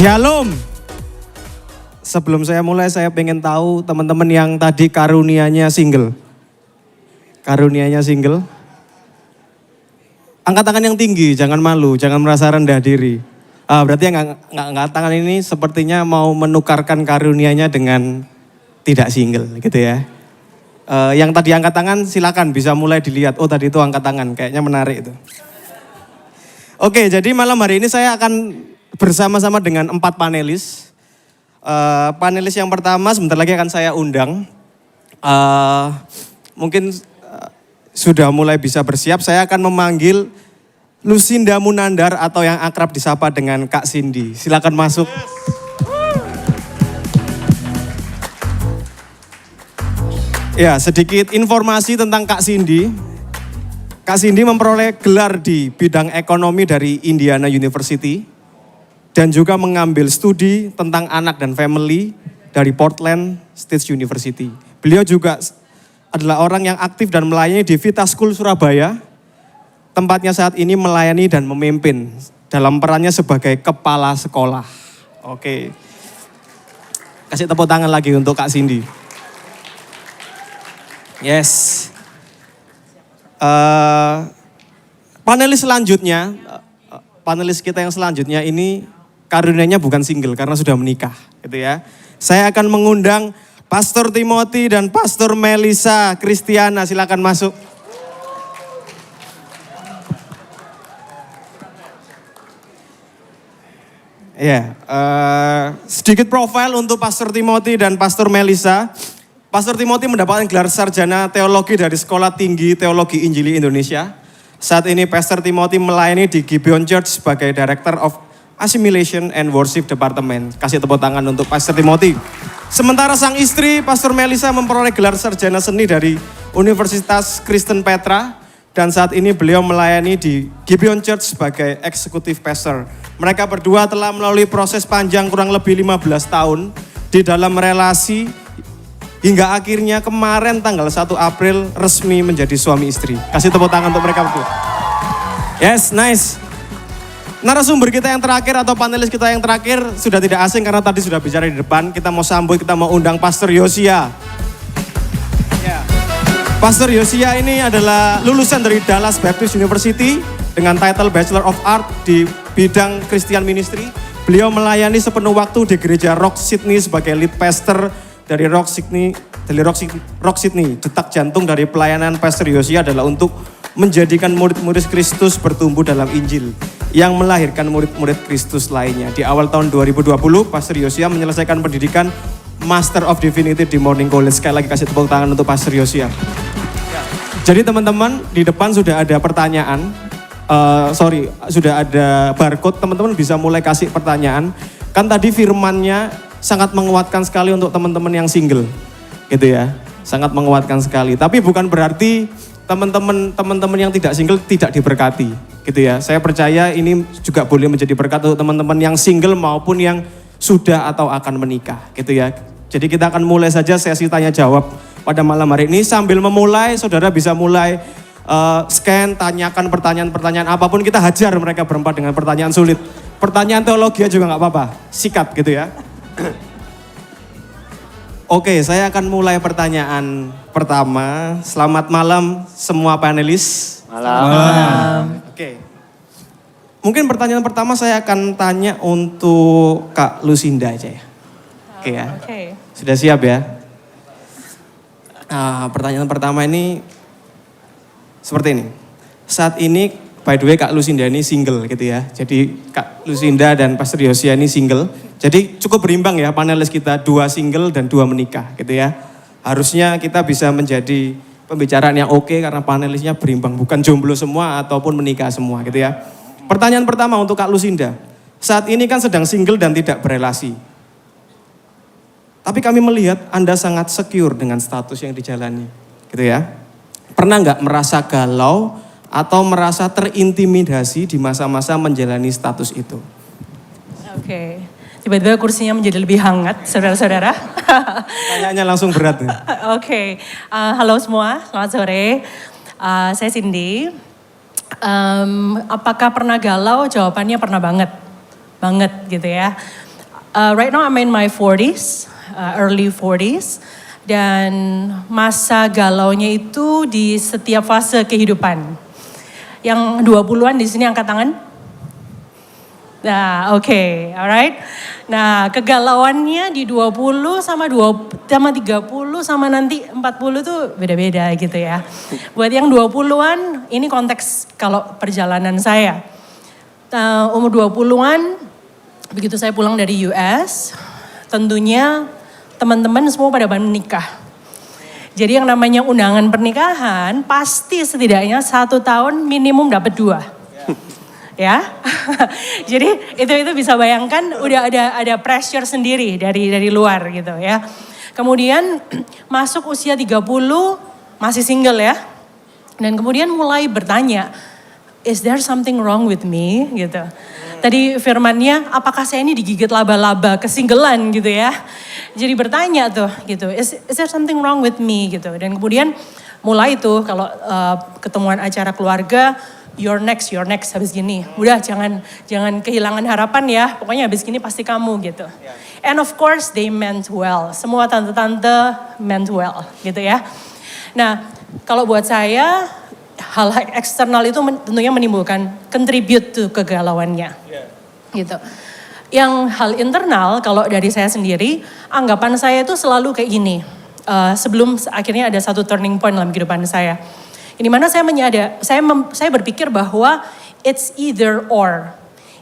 Shalom. Sebelum saya mulai, saya pengen tahu teman-teman yang tadi karunianya single. Karunianya single. Angkat tangan yang tinggi, jangan malu, jangan merasa rendah diri. Berarti yang nggak angkat tangan ini sepertinya mau menukarkan karunianya dengan tidak single gitu ya. Yang tadi angkat tangan silakan bisa mulai dilihat. Oh tadi itu angkat tangan, kayaknya menarik itu. Oke, jadi malam hari ini saya akan bersama-sama dengan 4 panelis. Panelis yang pertama sebentar lagi akan saya undang. Mungkin sudah mulai bisa bersiap. Saya akan memanggil Lucinda Munandar atau yang akrab disapa dengan Kak Cindy. Silakan masuk. Ya, sedikit informasi tentang Kak Cindy. Kak Cindy memperoleh gelar di bidang ekonomi dari Indiana University dan juga mengambil studi tentang anak dan family dari Portland State University. Beliau juga adalah orang yang aktif dan melayani di Vita School Surabaya. Tempatnya saat ini melayani dan memimpin dalam perannya sebagai kepala sekolah. Oke. Kasih tepuk tangan lagi untuk Kak Cindy. Yes. Panelis selanjutnya, panelis kita yang selanjutnya ini karunianya bukan single karena sudah menikah, gitu ya. Saya akan mengundang Pastor Timothy dan Pastor Melisa Kristiana, silakan masuk. Ya, sedikit profil untuk Pastor Timothy dan Pastor Melisa. Pastor Timothy mendapatkan gelar sarjana teologi dari Sekolah Tinggi Teologi Injili Indonesia. Saat ini Pastor Timothy melayani di Gibeon Church sebagai Director of Assimilation and Worship Department. Kasih tepuk tangan untuk Pastor Timothy. Sementara sang istri, Pastor Melisa memperoleh gelar sarjana seni dari Universitas Kristen Petra. Dan saat ini beliau melayani di Gibeon Church sebagai Executive Pastor. Mereka berdua telah melalui proses panjang kurang lebih 15 tahun di dalam relasi hingga akhirnya kemarin tanggal 1 April resmi menjadi suami istri. Kasih tepuk tangan untuk mereka berdua. Yes, nice. Narasumber kita yang terakhir atau panelis kita yang terakhir sudah tidak asing karena tadi sudah bicara di depan. Kita mau sambut, kita mau undang Pastor Yosia. Yeah. Pastor Yosia ini adalah lulusan dari Dallas Baptist University dengan title Bachelor of Art di bidang Christian Ministry. Beliau melayani sepenuh waktu di gereja Rock Sydney sebagai lead pastor dari Rock Sydney. Detak jantung dari pelayanan Pastor Yosia adalah untuk menjadikan murid-murid Kristus bertumbuh dalam Injil yang melahirkan murid-murid Kristus lainnya. Di awal tahun 2020, Pastor Yosia menyelesaikan pendidikan Master of Divinity di Morning College. Sekali lagi kasih tepuk tangan untuk Pastor Yosia. Jadi teman-teman, di depan sudah ada pertanyaan. Sudah ada barcode. Teman-teman bisa mulai kasih pertanyaan. Kan tadi firmannya sangat menguatkan sekali untuk teman-teman yang single, gitu ya. Sangat menguatkan sekali. Tapi bukan berarti teman-teman yang tidak single tidak diberkati, gitu ya. Saya percaya ini juga boleh menjadi berkat untuk teman-teman yang single maupun yang sudah atau akan menikah, gitu ya. Jadi kita akan mulai saja sesi tanya jawab pada malam hari ini. Sambil memulai, saudara bisa mulai scan, tanyakan pertanyaan-pertanyaan apapun. Kita hajar mereka berempat dengan pertanyaan sulit. Pertanyaan teologi juga nggak apa-apa, sikat gitu ya. Oke, saya akan mulai pertanyaan pertama. Selamat malam semua panelis. Malam. Oke. Mungkin pertanyaan pertama saya akan tanya untuk Kak Lucinda aja ya. Oke ya. Sudah siap ya? Nah, pertanyaan pertama ini seperti ini. Saat ini by the way Kak Lucinda ini single gitu ya. Jadi Kak Lucinda dan Pastor Yosia ini single. Jadi cukup berimbang ya panelis kita, 2 single dan 2 menikah gitu ya. Harusnya kita bisa menjadi pembicaraan yang oke karena panelisnya berimbang. Bukan jomblo semua ataupun menikah semua gitu ya. Pertanyaan pertama untuk Kak Lucinda. Saat ini kan sedang single dan tidak berelasi. Tapi kami melihat Anda sangat secure dengan status yang dijalani gitu ya. Pernah nggak merasa galau atau merasa terintimidasi di masa-masa menjalani status itu? Oke. Tiba-tiba kursinya menjadi lebih hangat, saudara-saudara. Tanyanya langsung berat nih. Oke. Halo semua, selamat sore. Saya Cindy. Apakah pernah galau? Jawabannya pernah banget. Banget gitu ya. Right now I'm in my 40s, early 40s. Dan masa galaunya itu di setiap fase kehidupan. Yang 20-an di sini angkat tangan. Nah, oke, alright. Nah, kegalauannya di 20 sama 30 sama nanti 40 tuh beda-beda gitu ya. Buat yang 20-an, ini konteks kalau perjalanan saya. Umur 20-an, begitu saya pulang dari US, tentunya teman-teman semua pada menikah. Jadi yang namanya undangan pernikahan, pasti setidaknya 1 tahun minimum dapat 2. Ya, jadi itu bisa bayangkan udah ada pressure sendiri dari luar gitu ya. Kemudian masuk usia 30 masih single ya. Dan kemudian mulai bertanya, is there something wrong with me gitu. Tadi firmannya, apakah saya ini digigit laba-laba kesinggelan gitu ya. Jadi bertanya tuh gitu, is there something wrong with me gitu. Dan kemudian mulai tuh kalau ketemuan acara keluarga, you're next habis gini. Udah jangan kehilangan harapan ya. Pokoknya habis gini pasti kamu gitu. And of course they meant well. Semua tante-tante meant well gitu ya. Nah kalau buat saya hal eksternal itu tentunya menimbulkan contribute to kegalauannya. Gitu. Yang hal internal kalau dari saya sendiri, anggapan saya itu selalu kayak gini. Sebelum akhirnya ada satu turning point dalam kehidupan saya. Di mana saya berpikir bahwa it's either or.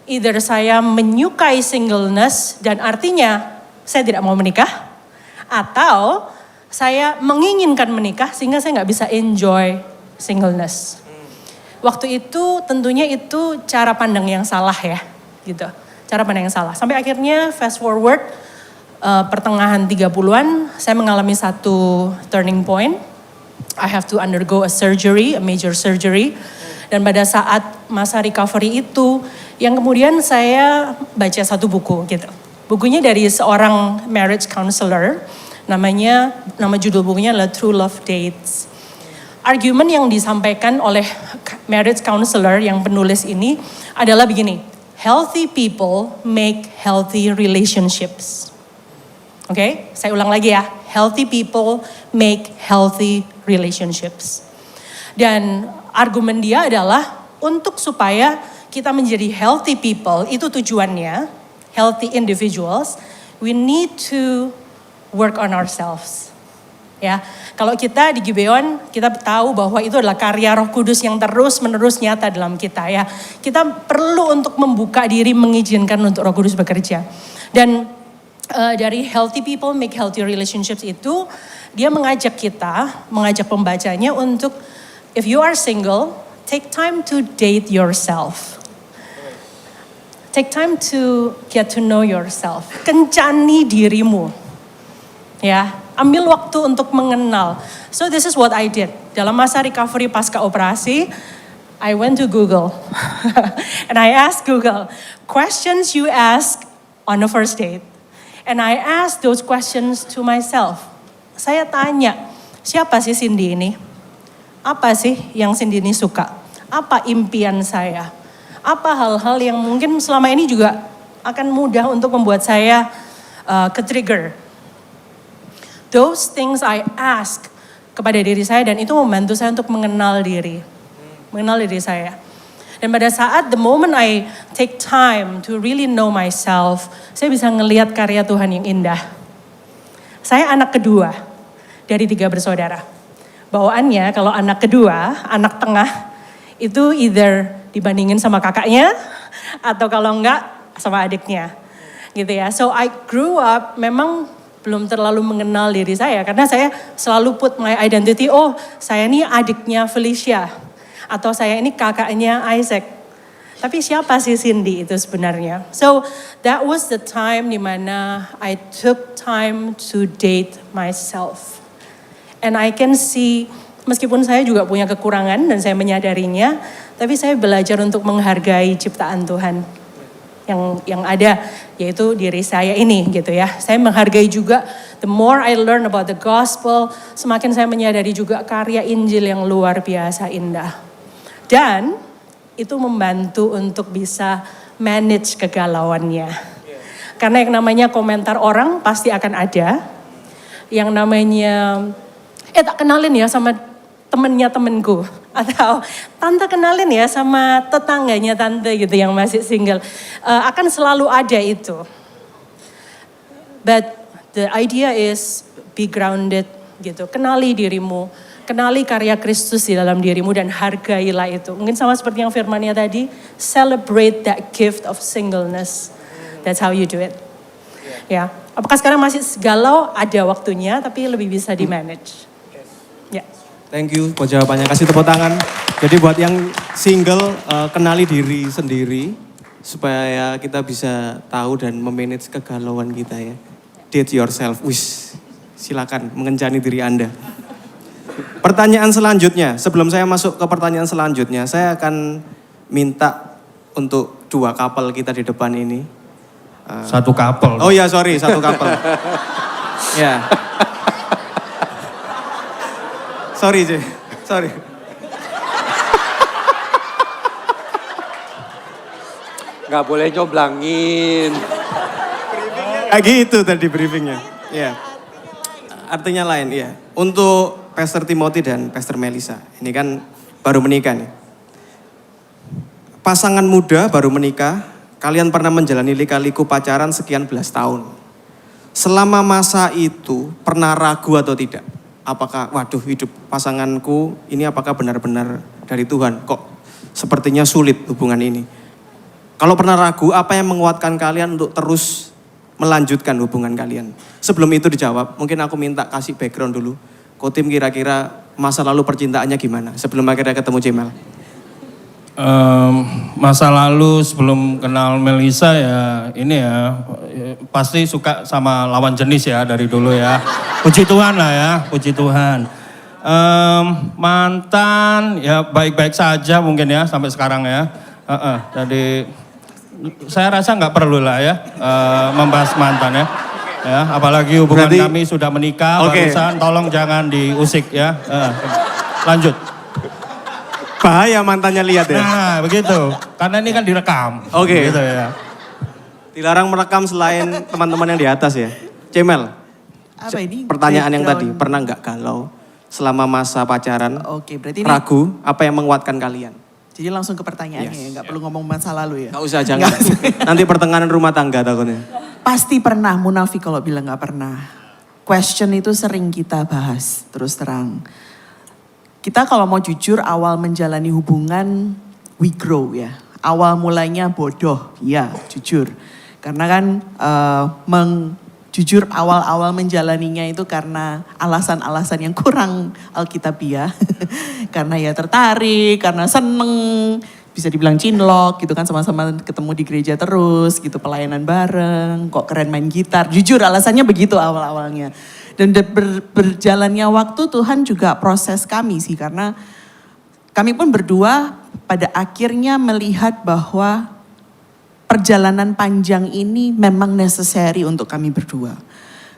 Either saya menyukai singleness dan artinya saya tidak mau menikah. Atau saya menginginkan menikah sehingga saya nggak bisa enjoy singleness. Waktu itu tentunya itu cara pandang yang salah ya. Gitu. Cara pandang yang salah. Sampai akhirnya fast forward pertengahan 30-an saya mengalami satu turning point. I have to undergo a major surgery. Dan pada saat masa recovery itu, yang kemudian saya baca satu buku gitu. Bukunya dari seorang marriage counselor, nama judul bukunya adalah True Love Dates. Argumen yang disampaikan oleh marriage counselor yang penulis ini adalah begini, healthy people make healthy relationships. Oke, saya ulang lagi ya. Healthy people make healthy relationships. Dan argumen dia adalah untuk supaya kita menjadi healthy people, itu tujuannya, healthy individuals, we need to work on ourselves. Ya, kalau kita di Gibeon, kita tahu bahwa itu adalah karya Roh Kudus yang terus-menerus nyata dalam kita ya. Kita perlu untuk membuka diri, mengizinkan untuk Roh Kudus bekerja. Dan dari healthy people make healthy relationships itu, dia mengajak pembacanya untuk, if you are single, take time to date yourself. Take time to get to know yourself. Kencani dirimu. Ya, ambil waktu untuk mengenal. So this is what I did. Dalam masa recovery pasca operasi, I went to Google. And I asked Google, questions you ask on a first date. And I asked those questions to myself. Saya tanya, siapa sih Cindy ini? Apa sih yang Cindy ini suka? Apa impian saya? Apa hal-hal yang mungkin selama ini juga akan mudah untuk membuat saya ke-trigger? Those things I ask kepada diri saya dan itu membantu saya untuk mengenal diri. Mengenal diri saya. Dan pada saat the moment I take time to really know myself, saya bisa ngelihat karya Tuhan yang indah. Saya anak kedua dari 3 bersaudara. Bawaannya kalau anak kedua, anak tengah, itu either dibandingin sama kakaknya, atau kalau enggak sama adiknya. Gitu ya. So I grew up memang belum terlalu mengenal diri saya. Karena saya selalu put my identity, oh saya ini adiknya Felicia. Atau saya ini kakaknya Isaac. Tapi siapa sih Cindy itu sebenarnya? So that was the time dimana I took time to date myself. And I can see, meskipun saya juga punya kekurangan dan saya menyadarinya, tapi saya belajar untuk menghargai ciptaan Tuhan yang ada, yaitu diri saya ini gitu ya. Saya menghargai juga, the more I learn about the gospel, semakin saya menyadari juga karya Injil yang luar biasa indah. Dan itu membantu untuk bisa manage kegalauannya. Karena yang namanya komentar orang pasti akan ada. Yang namanya, tak kenalin ya sama temennya temenku. Atau tante kenalin ya sama tetangganya tante gitu yang masih single. Akan selalu ada itu. But the idea is be grounded gitu. Kenali dirimu. Kenali karya Kristus di dalam dirimu dan hargailah itu. Mungkin sama seperti yang firmannya tadi, celebrate that gift of singleness. That's how you do it. Ya, apakah sekarang masih galau? Ada waktunya, tapi lebih bisa di manage. Ya. Thank you buat jawabannya. Kasih tepuk tangan. Jadi buat yang single, kenali diri sendiri supaya kita bisa tahu dan memanage kegalauan kita ya. Date yourself. Wish, silakan mengencani diri Anda. Pertanyaan selanjutnya, sebelum saya masuk ke pertanyaan selanjutnya, saya akan minta untuk 2 couple kita di depan ini. Satu couple. Oh ya, sorry, 1 couple. Ya. Sorry, Ci. Sorry. Nggak boleh nyoblangin. Kayak gitu tadi briefingnya. Ya. Artinya lain, ya. Untuk Pastor Timothy dan Pastor Melisa, ini kan baru menikah nih. Pasangan muda baru menikah, kalian pernah menjalani lika-liku pacaran sekian belas tahun. Selama masa itu pernah ragu atau tidak? Apakah, waduh hidup pasanganku ini apakah benar-benar dari Tuhan? Kok sepertinya sulit hubungan ini? Kalau pernah ragu, apa yang menguatkan kalian untuk terus melanjutkan hubungan kalian? Sebelum itu dijawab, mungkin aku minta kasih background dulu. Kotim kira-kira masa lalu percintaannya gimana sebelum akhirnya ketemu Cemel? Masa lalu sebelum kenal Melisa ya ini ya pasti suka sama lawan jenis ya dari dulu ya. Puji Tuhan lah ya, puji Tuhan. Mantan ya baik-baik saja mungkin ya sampai sekarang ya. Jadi saya rasa nggak perlu lah ya membahas mantan ya. Ya, apalagi hubungan kami sudah menikah, barusan tolong jangan diusik ya. Lanjut. Bahaya mantannya lihat ya. Nah, begitu. Karena ini kan direkam. Oke. Gitu ya. Dilarang merekam selain teman-teman yang di atas ya. Cemel. Apa ini? Pertanyaan yang tadi, pernah nggak galau selama masa pacaran? Oke, berarti ini ragu, apa yang menguatkan kalian? jadi langsung ke pertanyaannya ya, nggak perlu ngomong masa lalu ya. Nggak usah, jangan. Nanti pertengahan rumah tangga takutnya. Pasti pernah, munafik kalau bilang nggak pernah. Question itu sering kita bahas, terus terang. Kita kalau mau jujur awal menjalani hubungan, we grow ya. Awal mulainya bodoh, ya jujur. Karena kan jujur awal-awal menjalaninya itu karena alasan-alasan yang kurang alkitabiah. Karena ya tertarik, karena seneng, bisa dibilang cinlok gitu kan, sama-sama ketemu di gereja terus gitu, pelayanan bareng, kok keren main gitar. Jujur alasannya begitu awal-awalnya. Dan berjalannya waktu Tuhan juga proses kami sih, karena kami pun berdua pada akhirnya melihat bahwa perjalanan panjang ini memang necessary untuk kami berdua.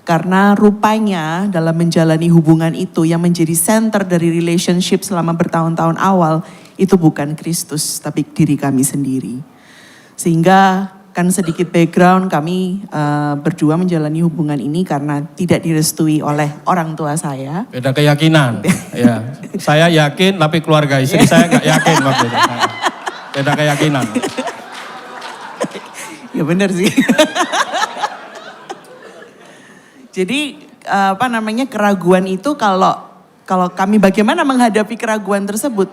Karena rupanya dalam menjalani hubungan itu yang menjadi center dari relationship selama bertahun-tahun awal itu bukan Kristus tapi diri kami sendiri. Sehingga kan sedikit background kami berdua menjalani hubungan ini karena tidak direstui oleh orang tua saya. Beda keyakinan. Ya, saya yakin tapi keluarga istri saya nggak yakin waktu itu. Beda keyakinan. Ya benar sih. Jadi keraguan itu kalau kami bagaimana menghadapi keraguan tersebut.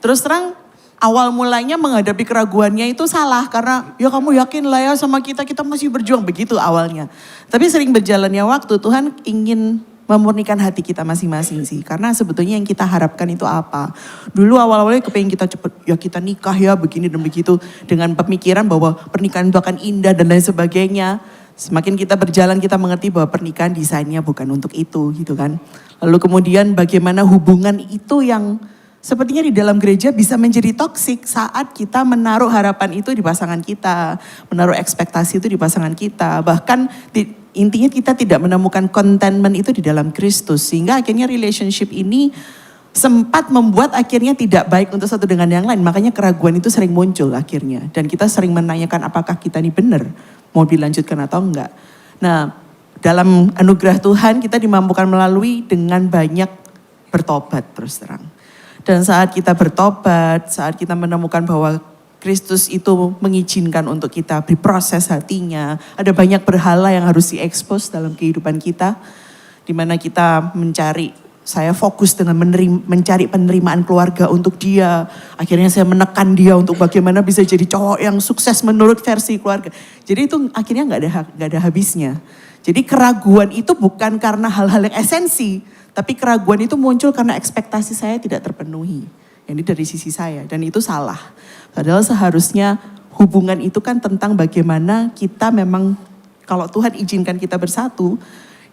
Terus terang awal mulanya menghadapi keraguannya itu salah karena ya kamu yakin lah ya sama kita masih berjuang begitu awalnya. Tapi sering berjalannya waktu Tuhan ingin memurnikan hati kita masing-masing sih. Karena sebetulnya yang kita harapkan itu apa. Dulu awal-awalnya kepengen kita cepet, ya kita nikah ya begini dan begitu. Dengan pemikiran bahwa pernikahan itu akan indah dan lain sebagainya. Semakin kita berjalan kita mengerti bahwa pernikahan desainnya bukan untuk itu gitu kan. Lalu kemudian bagaimana hubungan itu yang sepertinya di dalam gereja bisa menjadi toksik saat kita menaruh harapan itu di pasangan kita. Menaruh ekspektasi itu di pasangan kita. Bahkan intinya kita tidak menemukan contentment itu di dalam Kristus. Sehingga akhirnya relationship ini sempat membuat akhirnya tidak baik untuk satu dengan yang lain. Makanya keraguan itu sering muncul akhirnya. Dan kita sering menanyakan apakah kita ini benar mau dilanjutkan atau enggak. Nah, dalam anugerah Tuhan kita dimampukan melalui dengan banyak bertobat terus terang. Dan saat kita bertobat, saat kita menemukan bahwa Kristus itu mengizinkan untuk kita diproses hatinya, ada banyak berhala yang harus diekspos dalam kehidupan kita, di mana kita saya fokus dengan mencari penerimaan keluarga untuk dia. Akhirnya saya menekan dia untuk bagaimana bisa jadi cowok yang sukses menurut versi keluarga. Jadi itu akhirnya nggak ada habisnya. Jadi keraguan itu bukan karena hal-hal yang esensi, tapi keraguan itu muncul karena ekspektasi saya tidak terpenuhi. Ini dari sisi saya, dan itu salah. Padahal seharusnya hubungan itu kan tentang bagaimana kita memang, kalau Tuhan izinkan kita bersatu,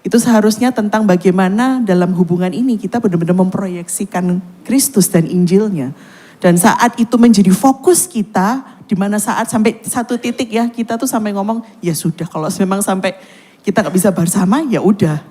itu seharusnya tentang bagaimana dalam hubungan ini kita benar-benar memproyeksikan Kristus dan Injilnya. Dan saat itu menjadi fokus kita, di mana saat sampai satu titik ya, kita tuh sampai ngomong, ya sudah kalau memang sampai kita gak bisa bersama, ya udah.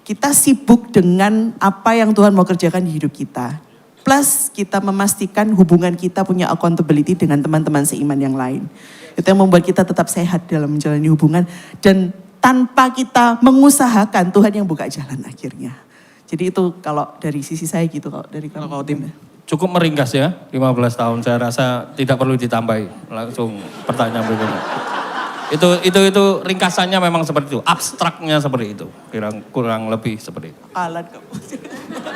Kita sibuk dengan apa yang Tuhan mau kerjakan di hidup kita. Plus kita memastikan hubungan kita punya accountability dengan teman-teman seiman yang lain. Itu yang membuat kita tetap sehat dalam menjalani hubungan. Dan tanpa kita mengusahakan, Tuhan yang buka jalan akhirnya. Jadi itu kalau dari sisi saya gitu, kalau dari kamu. Kalau tim. Cukup meringkas ya, 15 tahun. Saya rasa tidak perlu ditambahi. Langsung pertanyaan berikutnya. Itu ringkasannya memang seperti itu. Abstraknya seperti itu. Kurang lebih seperti itu. Alat kamu.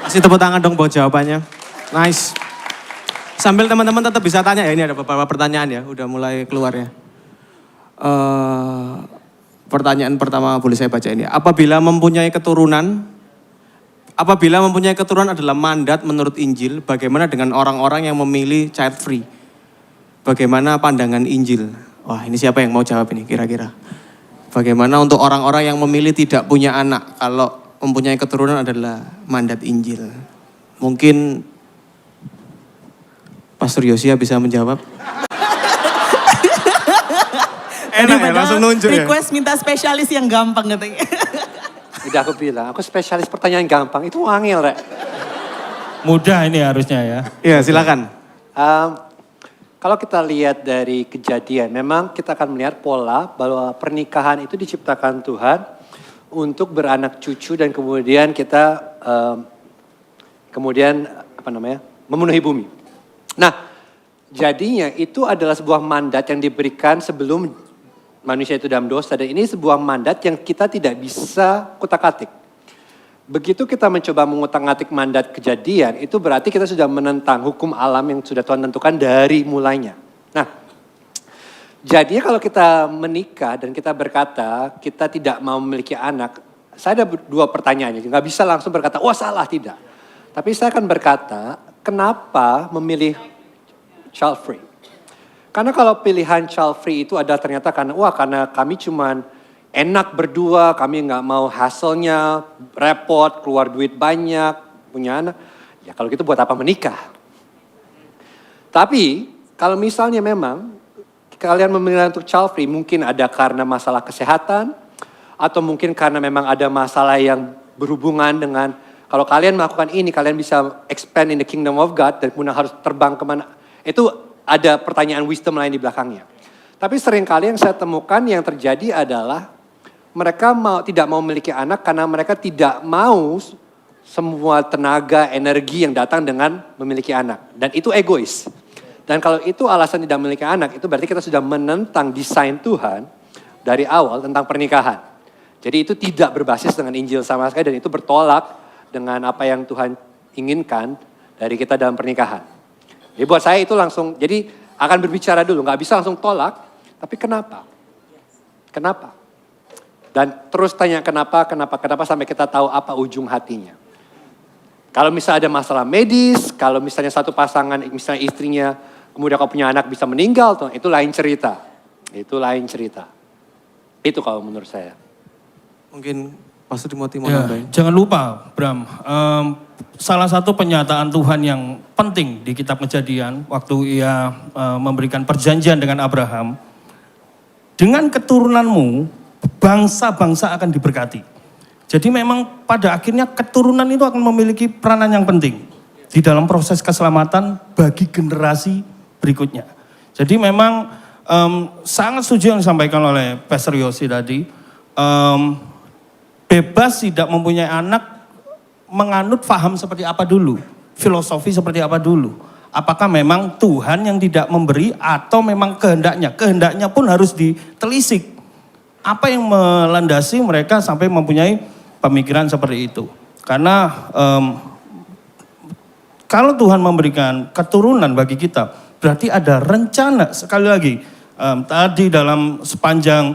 Kasih tepuk tangan dong buat jawabannya. Nice. Sambil teman-teman tetap bisa tanya ya, ini ada beberapa pertanyaan ya, udah mulai keluar ya. Pertanyaan pertama boleh saya baca ini. Apabila mempunyai keturunan adalah mandat menurut Injil, bagaimana dengan orang-orang yang memilih child free? Bagaimana pandangan Injil? Wah, ini siapa yang mau jawab ini kira-kira? Bagaimana untuk orang-orang yang memilih tidak punya anak kalau mempunyai keturunan adalah mandat Injil? Mungkin Pastor Yosia bisa menjawab. Enak ya, langsung nunjuk ya. Request minta spesialis yang gampang katanya. Udah aku bilang, aku spesialis pertanyaan gampang. Itu wangil, Rek. Mudah ini harusnya ya. Iya, silakan. Kalau kita lihat dari kejadian, memang kita akan melihat pola bahwa pernikahan itu diciptakan Tuhan untuk beranak cucu dan kemudian kita memenuhi bumi. Nah, jadinya itu adalah sebuah mandat yang diberikan sebelum manusia itu dalam dosa, dan ini sebuah mandat yang kita tidak bisa kutak-atik. Begitu kita mencoba mengutak-atik mandat kejadian, itu berarti kita sudah menentang hukum alam yang sudah Tuhan tentukan dari mulainya. Nah, jadinya kalau kita menikah dan kita berkata kita tidak mau memiliki anak, saya ada dua pertanyaan, nggak bisa langsung berkata, wah salah, tidak. Tapi saya akan berkata, kenapa memilih child free? Karena kalau pilihan child free itu adalah ternyata karena kami cuman enak berdua, kami nggak mau hasilnya, repot, keluar duit banyak, punya anak. Ya kalau gitu buat apa menikah? Tapi kalau misalnya memang kalian memilih untuk child free, mungkin ada karena masalah kesehatan, atau mungkin karena memang ada masalah yang berhubungan dengan, kalau kalian melakukan ini, kalian bisa expand in the kingdom of God, dan kemudian harus terbang kemana. Itu ada pertanyaan wisdom lain di belakangnya. Tapi seringkali yang saya temukan yang terjadi adalah mereka tidak mau memiliki anak karena mereka tidak mau semua tenaga, energi yang datang dengan memiliki anak. Dan itu egois. Dan kalau itu alasan tidak memiliki anak, itu berarti kita sudah menentang desain Tuhan dari awal tentang pernikahan. Jadi itu tidak berbasis dengan Injil sama sekali, dan itu bertolak dengan apa yang Tuhan inginkan dari kita dalam pernikahan. Jadi buat saya itu langsung, jadi akan berbicara dulu, gak bisa langsung tolak, tapi kenapa? Kenapa? Dan terus tanya kenapa sampai kita tahu apa ujung hatinya. Kalau misalnya ada masalah medis, kalau misalnya satu pasangan, misalnya istrinya, kemudian kalau punya anak bisa meninggal, itu lain cerita. Itu lain cerita. Itu kalau menurut saya. Mungkin Pastor Timothy mau Ya, nambahin. jangan lupa Bram, salah satu penyataan Tuhan yang penting di kitab Kejadian waktu ia memberikan perjanjian dengan Abraham, dengan keturunanmu bangsa-bangsa akan diberkati. Jadi memang pada akhirnya keturunan itu akan memiliki peranan yang penting di dalam proses keselamatan bagi generasi berikutnya. Jadi memang sangat setuju yang disampaikan oleh Pastor Yosi tadi. Bebas tidak mempunyai anak, menganut faham seperti apa dulu, filosofi seperti apa dulu. Apakah memang Tuhan yang tidak memberi atau memang kehendaknya? Kehendaknya pun harus ditelisik. Apa yang melandasi mereka sampai mempunyai pemikiran seperti itu? Karena kalau Tuhan memberikan keturunan bagi kita, berarti ada rencana. Sekali lagi, tadi dalam sepanjang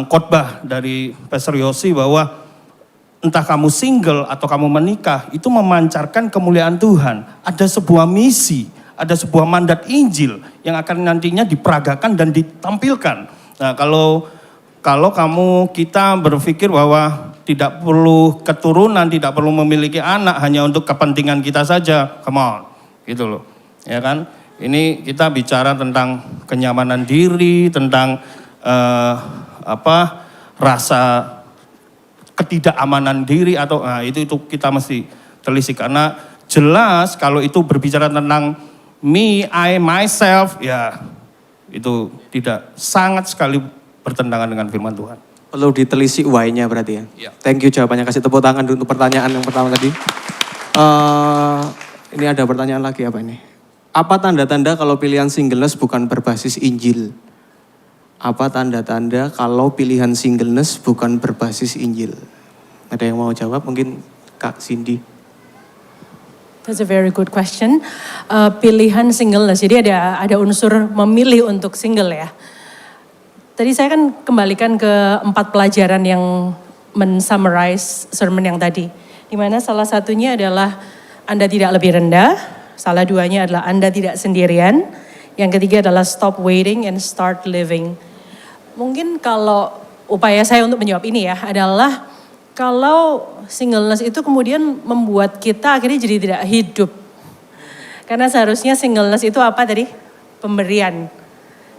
khotbah dari Pastor Yosi bahwa entah kamu single atau kamu menikah, itu memancarkan kemuliaan Tuhan. Ada sebuah misi, ada sebuah mandat Injil yang akan nantinya diperagakan dan ditampilkan. Nah, kalau kita berpikir bahwa tidak perlu keturunan, tidak perlu memiliki anak hanya untuk kepentingan kita saja, come on, gitu loh, ya kan? Ini kita bicara tentang kenyamanan diri, tentang rasa ketidakamanan diri atau itu kita mesti telisik, karena jelas kalau itu berbicara tentang me, I, myself, ya itu tidak, sangat sekali bertentangan dengan firman Tuhan. Perlu ditelisik why-nya berarti ya. Ya. Thank you jawabannya, kasih tepuk tangan untuk pertanyaan yang pertama tadi. Ini ada pertanyaan lagi apa ini? Apa tanda-tanda kalau pilihan singleness bukan berbasis Injil? Apa tanda-tanda kalau pilihan singleness bukan berbasis Injil? Ada yang mau jawab? Mungkin Kak Cindy. That's a very good question. Pilihan singleness, jadi ada unsur memilih untuk single ya. Tadi saya kan kembalikan ke 4 pelajaran yang men-summarize sermon yang tadi. Dimana salah satunya adalah Anda tidak lebih rendah, salah duanya adalah Anda tidak sendirian, yang ketiga adalah stop waiting and start living. Mungkin kalau upaya saya untuk menjawab ini ya adalah kalau singleness itu kemudian membuat kita akhirnya jadi tidak hidup. Karena seharusnya singleness itu apa tadi? Pemberian.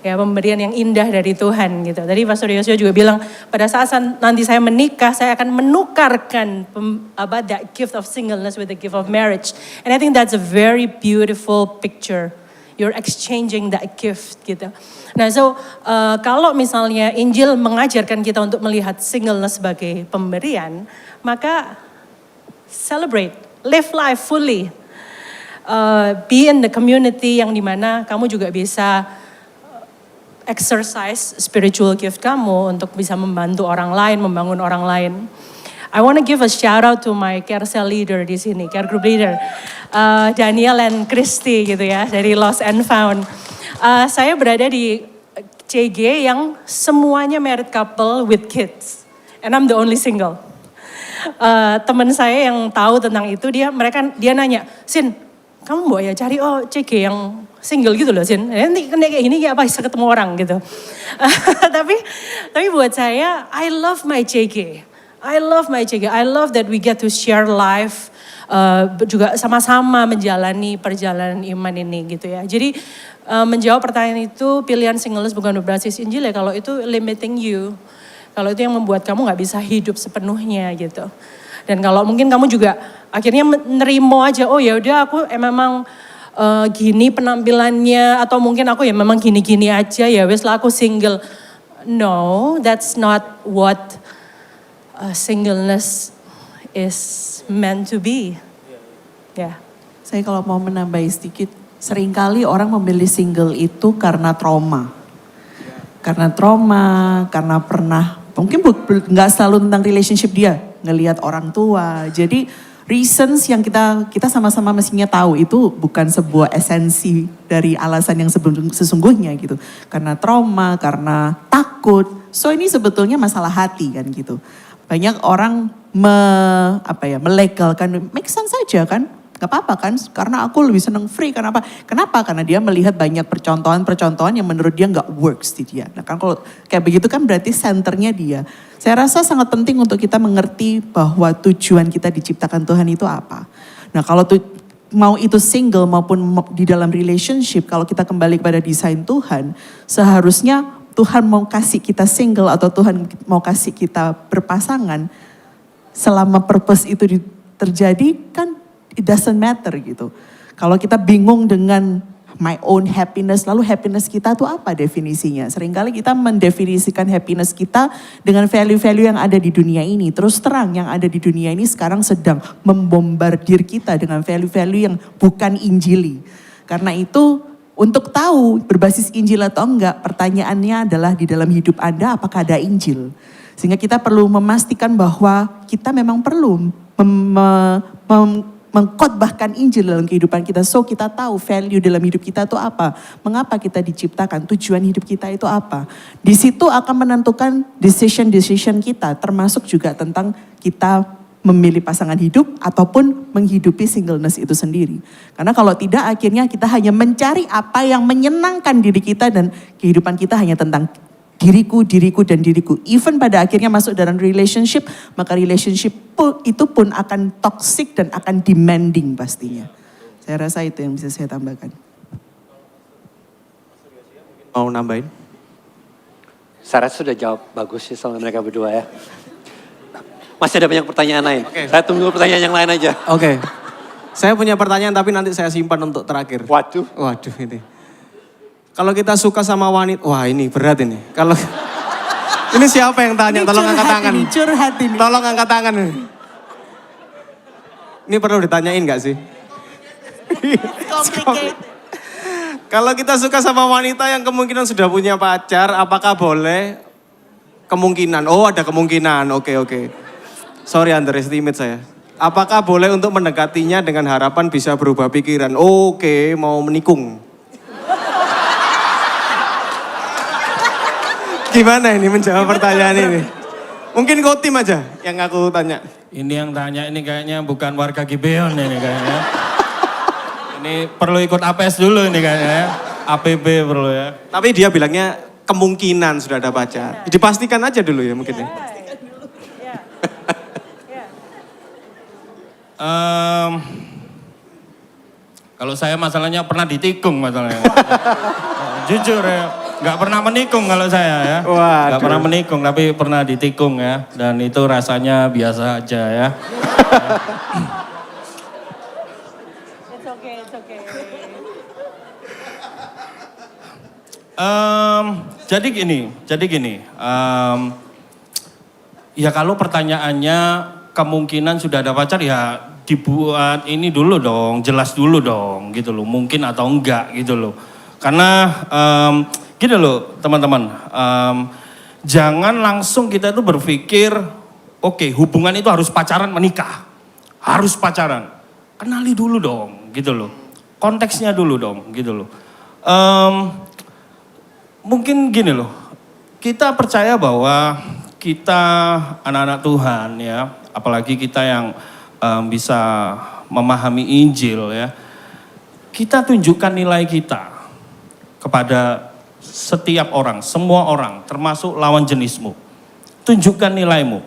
Ya, pemberian yang indah dari Tuhan gitu. Tadi Pastor Yosua juga bilang pada saat nanti saya menikah saya akan menukarkan that gift of singleness with the gift of marriage. And I think that's a very beautiful picture. You're exchanging that gift gitu. Nah, kalau misalnya Injil mengajarkan kita untuk melihat singleness sebagai pemberian, maka celebrate, live life fully. Be in the community yang dimana kamu juga bisa exercise spiritual gift kamu untuk bisa membantu orang lain, membangun orang lain. I want to give a shout out to my care cell leader di sini, care group leader, Daniel and Christy gitu ya, dari Lost and Found. Saya berada di CG yang semuanya married couple with kids, and I'm the only single. Teman saya yang tahu tentang itu dia nanya, Sin, kamu mau ya cari CG yang single gitu loh Sin, nanti kayak gini ya apa bisa ketemu orang gitu. tapi buat saya, I love my CG. I love that we get to share life, juga sama-sama menjalani perjalanan iman ini gitu ya. Jadi menjawab pertanyaan itu, pilihan singleness bukan berbasis Injil ya, kalau itu limiting you. Kalau itu yang membuat kamu gak bisa hidup sepenuhnya gitu. Dan kalau mungkin kamu juga akhirnya menerima aja, oh ya udah aku memang gini penampilannya, atau mungkin aku ya memang gini-gini aja ya wes lah aku single. No, that's not what singleness is meant to be. Ya. Saya kalau mau menambahi sedikit, seringkali orang memilih single itu karena trauma. Karena pernah, mungkin nggak selalu tentang relationship dia, ngelihat orang tua. Jadi reasons yang kita sama-sama mestinya tahu itu bukan sebuah esensi dari alasan yang sesungguhnya gitu. Karena trauma, karena takut. So ini sebetulnya masalah hati kan gitu. Banyak orang melegalkan, make sense saja kan, gak apa-apa kan, karena aku lebih seneng free, kenapa? Karena dia melihat banyak percontohan yang menurut dia gak works di dia. Nah kan kalau kayak begitu kan berarti centernya dia. Saya rasa sangat penting untuk kita mengerti bahwa tujuan kita diciptakan Tuhan itu apa. Nah kalau mau itu single maupun di dalam relationship, kalau kita kembali kepada desain Tuhan, seharusnya Tuhan mau kasih kita single atau Tuhan mau kasih kita berpasangan, selama purpose itu terjadi kan it doesn't matter gitu. Kalau kita bingung dengan my own happiness. Lalu happiness kita tuh apa definisinya? Seringkali kita mendefinisikan happiness kita dengan value-value yang ada di dunia ini. Terus terang yang ada di dunia ini sekarang sedang membombardir kita dengan value-value yang bukan Injili. Karena itu untuk tahu berbasis Injil atau enggak, pertanyaannya adalah di dalam hidup Anda apakah ada Injil? Sehingga kita perlu memastikan bahwa kita memang perlu mengkhotbahkan Injil dalam kehidupan kita. So kita tahu value dalam hidup kita itu apa. Mengapa kita diciptakan, tujuan hidup kita itu apa. Di situ akan menentukan decision kita. Termasuk juga tentang kita memilih pasangan hidup ataupun menghidupi singleness itu sendiri. Karena kalau tidak akhirnya kita hanya mencari apa yang menyenangkan diri kita dan kehidupan kita hanya tentang diriku. Even pada akhirnya masuk dalam relationship, maka relationship itu pun akan toxic dan akan demanding pastinya. Saya rasa itu yang bisa saya tambahkan. Mau nambahin? Sarah sudah jawab bagus sih soal mereka berdua ya. Masih ada banyak pertanyaan lain. Oke. Saya tunggu pertanyaan yang lain aja. Oke. Saya punya pertanyaan tapi nanti saya simpan untuk terakhir. Waduh. Waduh ini. Kalau kita suka sama wanita, wah ini berat ini. Kalau ini siapa yang tanya? Tolong angkat tangan. Curhat ini. Tolong angkat tangan. Ini perlu ditanyain gak sih? Complicated. Kalau kita suka sama wanita yang kemungkinan sudah punya pacar, apakah boleh? Kemungkinan, oh ada kemungkinan, oke. Sorry underestimate saya. Apakah boleh untuk mendekatinya dengan harapan bisa berubah pikiran? Oke, mau menikung. Gimana ini menjawab pertanyaan ini? Mungkin kau tim aja yang aku tanya. Ini yang tanya ini kayaknya bukan warga Gibeon ini kayaknya. Ini perlu ikut APS dulu ini kayaknya ya. APB perlu ya. Tapi dia bilangnya kemungkinan sudah ada pacar. Dipastikan aja dulu ya mungkin ya. Kalau saya masalahnya pernah ditikung masalahnya. Jujur ya, nggak pernah menikung kalau saya ya. Waduh. Nggak pernah menikung tapi pernah ditikung ya. Dan itu rasanya biasa aja ya. It's okay. Jadi gini. Ya kalau pertanyaannya kemungkinan sudah ada pacar ya dibuat ini dulu dong, jelas dulu dong gitu loh. Mungkin atau enggak gitu loh. Karena gitu loh teman-teman. Jangan langsung kita itu berpikir oke, hubungan itu harus pacaran menikah. Harus pacaran. Kenali dulu dong gitu loh. Konteksnya dulu dong gitu loh. Mungkin gini loh, kita percaya bahwa kita anak-anak Tuhan ya, apalagi kita yang bisa memahami Injil ya, kita tunjukkan nilai kita kepada setiap orang, semua orang, termasuk lawan jenismu. Tunjukkan nilaimu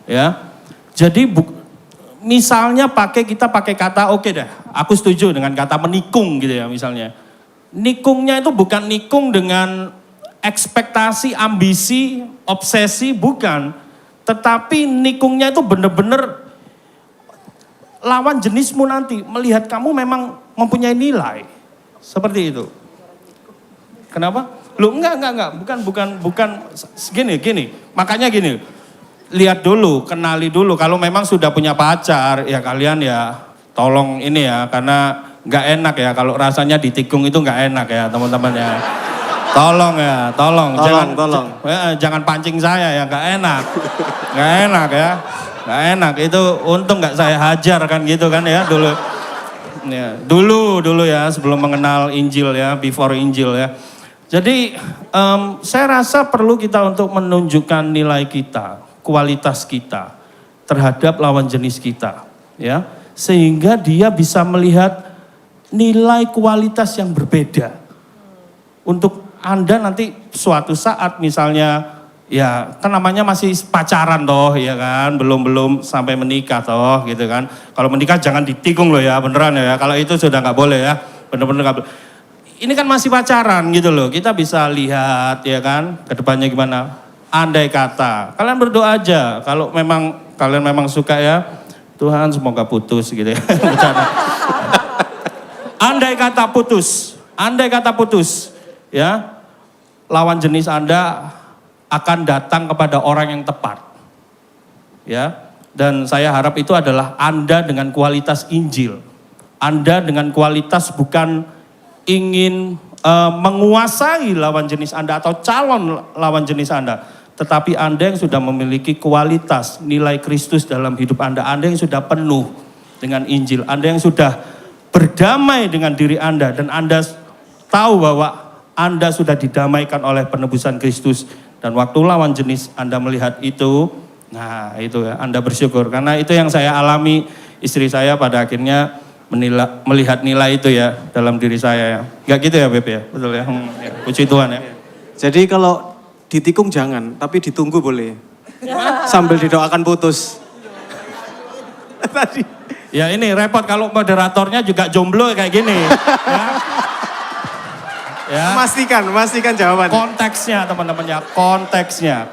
ya. Jadi misalnya kita pakai kata oke dah, aku setuju dengan kata menikung gitu ya misalnya. Nikungnya itu bukan nikung dengan ekspektasi, ambisi, obsesi, bukan. Tetapi nikungnya itu benar-benar lawan jenismu nanti melihat kamu memang mempunyai nilai. Seperti itu. Kenapa? Loh enggak. Bukan gini. Makanya gini. Lihat dulu, kenali dulu. Kalau memang sudah punya pacar, ya kalian ya tolong ini ya. Karena nggak enak ya, kalau rasanya ditikung itu nggak enak ya teman-teman ya. Tolong. Jangan pancing saya ya, nggak enak ya. Nggak enak, itu untung nggak saya hajar kan gitu kan ya dulu. Ya, dulu ya sebelum mengenal Injil ya, before Injil ya. Jadi saya rasa perlu kita untuk menunjukkan nilai kita, kualitas kita terhadap lawan jenis kita ya. Sehingga dia bisa melihat nilai kualitas yang berbeda. Untuk Anda nanti suatu saat misalnya ya kan namanya masih pacaran toh ya kan, belum sampai menikah toh gitu kan. Kalau menikah jangan ditikung loh ya, beneran ya. Kalau itu sudah nggak boleh ya, bener-bener nggak boleh. Ini kan masih pacaran gitu loh, kita bisa lihat ya kan kedepannya gimana. Andai kata, kalian berdoa aja kalau memang kalian memang suka ya, Tuhan semoga putus gitu ya. Andai kata putus, Andai kata putus, ya, lawan jenis Anda akan datang kepada orang yang tepat. Ya, dan saya harap itu adalah Anda dengan kualitas Injil. Anda dengan kualitas bukan ingin menguasai lawan jenis Anda atau calon lawan jenis Anda. Tetapi Anda yang sudah memiliki kualitas nilai Kristus dalam hidup Anda. Anda yang sudah penuh dengan Injil. Anda yang sudah berdamai dengan diri Anda. Dan Anda tahu bahwa Anda sudah didamaikan oleh penebusan Kristus. Dan waktu lawan jenis Anda melihat itu, nah itu ya, Anda bersyukur. Karena itu yang saya alami, istri saya pada akhirnya melihat nilai itu ya dalam diri saya ya. Gak gitu ya Beb ya, betul ya. Ya, puji Tuhan ya. Jadi kalau ditikung jangan, tapi ditunggu boleh. Sambil didoakan putus. Tadi. Ya ini repot kalau moderatornya juga jomblo kayak gini. Ya. Ya. Memastikan jawaban. Konteksnya teman-teman ya,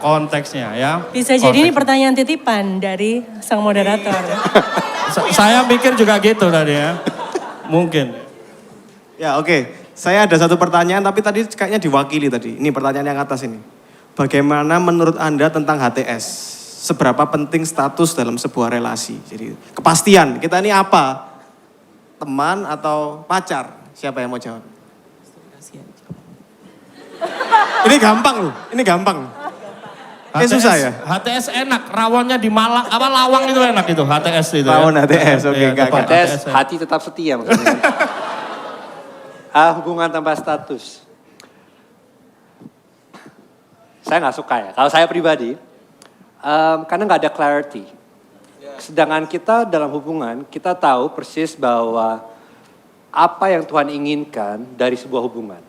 konteksnya ya. Bisa jadi ini pertanyaan titipan dari sang moderator. Saya pikir juga gitu tadi ya. Mungkin. Ya oke. Saya ada satu pertanyaan tapi tadi kayaknya diwakili tadi. Ini pertanyaan yang atas ini. Bagaimana menurut Anda tentang HTS? Seberapa penting status dalam sebuah relasi? Jadi kepastian, kita ini apa? Teman atau pacar? Siapa yang mau jawab? Ini gampang loh, ini gampang. Kayak susah ya? HTS enak, rawonnya di Malang, apa Lawang itu enak itu, HTS itu. Rawon ya. HTS, oke. Iya, Enggak. tempat Tes HTS. hati tetap setia maksudnya. Hubungan tanpa status. Saya nggak suka ya. Kalau saya pribadi, karena nggak ada clarity. Sedangkan kita dalam hubungan, kita tahu persis bahwa apa yang Tuhan inginkan dari sebuah hubungan.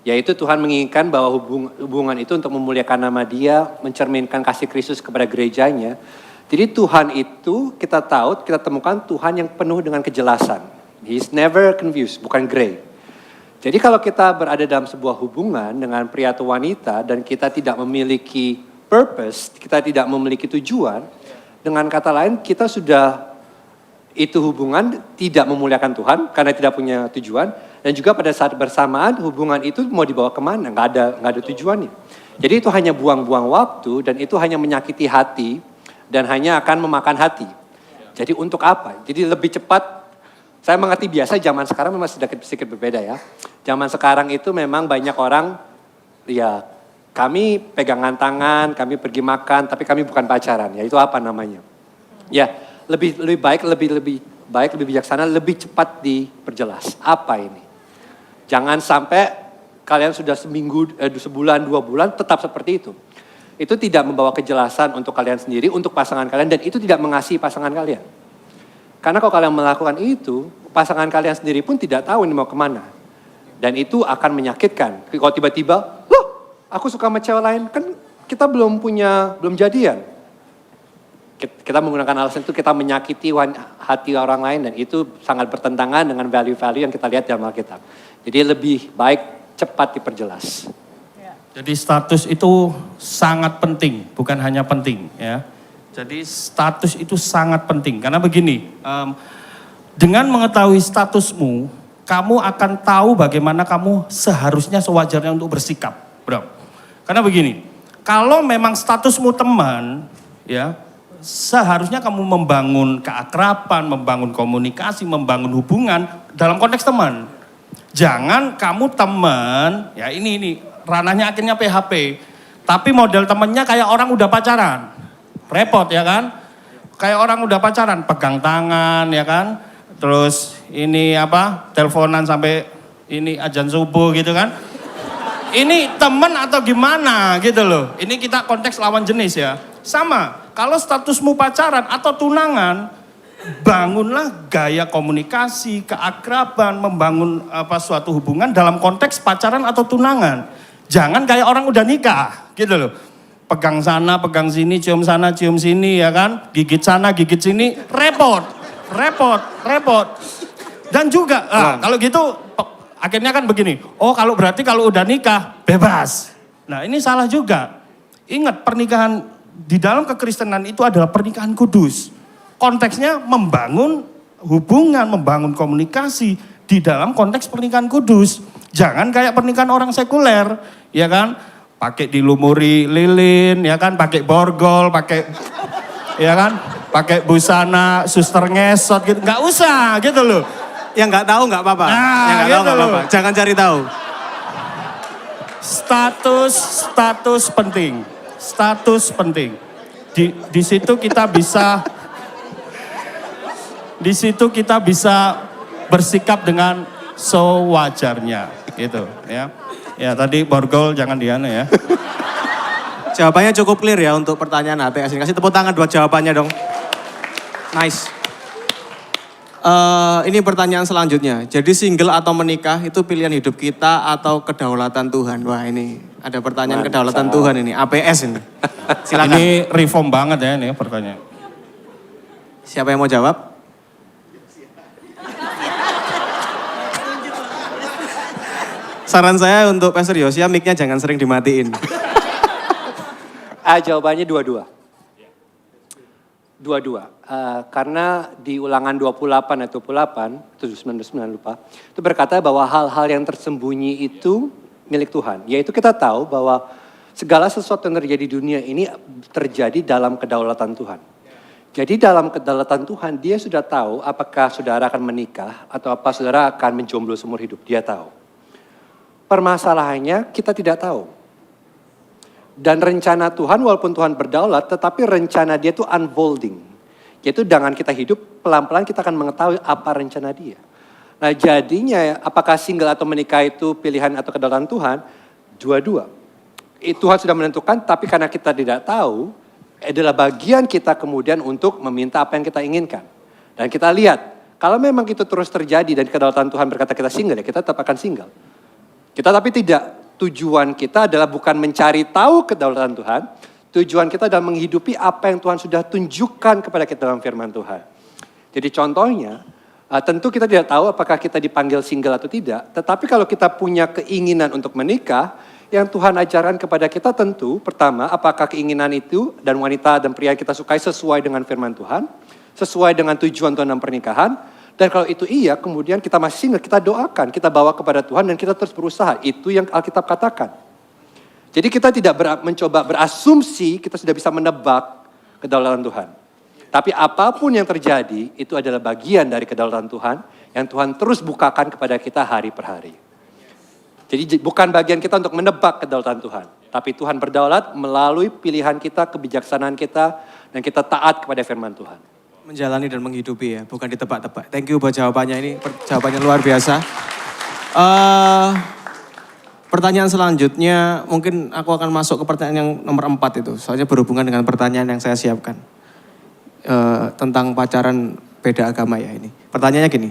Yaitu Tuhan menginginkan bahwa hubungan itu untuk memuliakan nama Dia, mencerminkan kasih Kristus kepada gerejanya. Jadi Tuhan itu kita tahu, kita temukan Tuhan yang penuh dengan kejelasan. He is never confused, bukan gray. Jadi kalau kita berada dalam sebuah hubungan dengan pria atau wanita dan kita tidak memiliki purpose, kita tidak memiliki tujuan, dengan kata lain kita sudah itu hubungan tidak memuliakan Tuhan karena tidak punya tujuan, dan juga pada saat bersamaan hubungan itu mau dibawa kemana, nggak ada tujuannya. Jadi itu hanya buang-buang waktu dan itu hanya menyakiti hati dan hanya akan memakan hati. Jadi untuk apa? Jadi lebih cepat. Saya mengerti biasa zaman sekarang memang sedikit berbeda ya. Zaman sekarang itu memang banyak orang, ya kami pegangan tangan, kami pergi makan, tapi kami bukan pacaran. Ya itu apa namanya? Ya lebih baik, lebih bijaksana, lebih cepat diperjelas. Apa ini? Jangan sampai kalian sudah sebulan, 2 bulan tetap seperti itu. Itu tidak membawa kejelasan untuk kalian sendiri, untuk pasangan kalian, dan itu tidak mengasihi pasangan kalian. Karena kalau kalian melakukan itu, pasangan kalian sendiri pun tidak tahu ini mau kemana. Dan itu akan menyakitkan. Kalau tiba-tiba, loh aku suka sama cewek lain, kan kita belum jadian. Kita menggunakan alasan itu, kita menyakiti hati orang lain, dan itu sangat bertentangan dengan value-value yang kita lihat dalam Alkitab. Jadi lebih baik cepat diperjelas. Jadi status itu sangat penting, bukan hanya penting ya. Jadi status itu sangat penting, karena begini, dengan mengetahui statusmu, kamu akan tahu bagaimana kamu seharusnya sewajarnya untuk bersikap, bro. Karena begini, kalau memang statusmu teman, ya seharusnya kamu membangun keakraban, membangun komunikasi, membangun hubungan dalam konteks teman. Jangan kamu teman, ya ini ranahnya akhirnya PHP, tapi model temennya kayak orang udah pacaran. Repot ya kan? Kayak orang udah pacaran, pegang tangan ya kan? Terus ini teleponan sampai ini azan subuh gitu kan? Ini teman atau gimana gitu loh. Ini kita konteks lawan jenis ya. Sama, kalau statusmu pacaran atau tunangan, bangunlah gaya komunikasi, keakraban, membangun suatu hubungan dalam konteks pacaran atau tunangan. Jangan kayak orang udah nikah gitu loh. Pegang sana, pegang sini, cium sana, cium sini ya kan. Gigit sana, gigit sini, repot. Dan juga, kalau gitu akhirnya kan begini. Oh berarti kalau udah nikah, bebas. Nah ini salah juga. Ingat pernikahan di dalam kekristenan itu adalah pernikahan kudus. Konteksnya membangun hubungan, membangun komunikasi di dalam konteks pernikahan kudus. Jangan kayak pernikahan orang sekuler, ya kan? Pakai dilumuri lilin, ya kan? Pakai borgol, pakai, ya kan? Pakai busana, suster ngesot gitu. Nggak usah gitu loh. Yang nggak tahu nggak apa-apa. Nah, Yang nggak tahu gitu nggak apa-apa. loh. Jangan cari tahu. Status penting. Status penting. Di situ kita bisa bersikap dengan sewajarnya gitu ya. Ya tadi borgol jangan diana ya. Jawabannya cukup clear ya untuk pertanyaan HTS ini. Kasih tepuk tangan buat jawabannya dong. Nice. Ini pertanyaan selanjutnya. Jadi single atau menikah itu pilihan hidup kita atau kedaulatan Tuhan? Wah ini ada pertanyaan kedaulatan Tuhan ini. APS ini. Silakan. Ini reform banget ya ini pertanyaan. Siapa yang mau jawab? Saran saya untuk Pastor Yosia, mic-nya jangan sering dimatiin. Jawabannya dua-dua. Dua-dua. Karena di ulangan 28 atau 28, 799 lupa, itu berkata bahwa hal-hal yang tersembunyi itu milik Tuhan. Yaitu kita tahu bahwa segala sesuatu yang terjadi di dunia ini terjadi dalam kedaulatan Tuhan. Jadi dalam kedaulatan Tuhan, dia sudah tahu apakah saudara akan menikah atau apa saudara akan menjomblo seumur hidup. Dia tahu. Permasalahannya kita tidak tahu. Dan rencana Tuhan walaupun Tuhan berdaulat, tetapi rencana dia itu unfolding. Yaitu dengan kita hidup, pelan-pelan kita akan mengetahui apa rencana dia. Nah jadinya apakah single atau menikah itu pilihan atau kedaulatan Tuhan? Dua-dua. Tuhan sudah menentukan, tapi karena kita tidak tahu, adalah bagian kita kemudian untuk meminta apa yang kita inginkan. Dan kita lihat, kalau memang itu terus terjadi dan kedaulatan Tuhan berkata kita single, ya kita tetap akan single. Kita tapi tidak, tujuan kita adalah bukan mencari tahu kedaulatan Tuhan, tujuan kita adalah menghidupi apa yang Tuhan sudah tunjukkan kepada kita dalam firman Tuhan. Jadi contohnya, tentu kita tidak tahu apakah kita dipanggil single atau tidak, tetapi kalau kita punya keinginan untuk menikah, yang Tuhan ajarkan kepada kita tentu, pertama, apakah keinginan itu dan wanita dan pria yang kita sukai sesuai dengan firman Tuhan, sesuai dengan tujuan Tuhan dalam pernikahan. Dan kalau itu iya, kemudian kita masih single, kita doakan, kita bawa kepada Tuhan dan kita terus berusaha. Itu yang Alkitab katakan. Jadi kita tidak mencoba berasumsi, kita sudah bisa menebak kedaulatan Tuhan. Tapi apapun yang terjadi, itu adalah bagian dari kedaulatan Tuhan, yang Tuhan terus bukakan kepada kita hari per hari. Jadi bukan bagian kita untuk menebak kedaulatan Tuhan. Tapi Tuhan berdaulat melalui pilihan kita, kebijaksanaan kita, dan kita taat kepada firman Tuhan. Menjalani dan menghidupi ya, bukan ditebak-tebak. Thank you buat jawabannya, ini jawabannya luar biasa. Pertanyaan selanjutnya, mungkin aku akan masuk ke pertanyaan yang nomor 4 itu. Soalnya berhubungan dengan pertanyaan yang saya siapkan. Tentang pacaran beda agama ya ini. Pertanyaannya gini,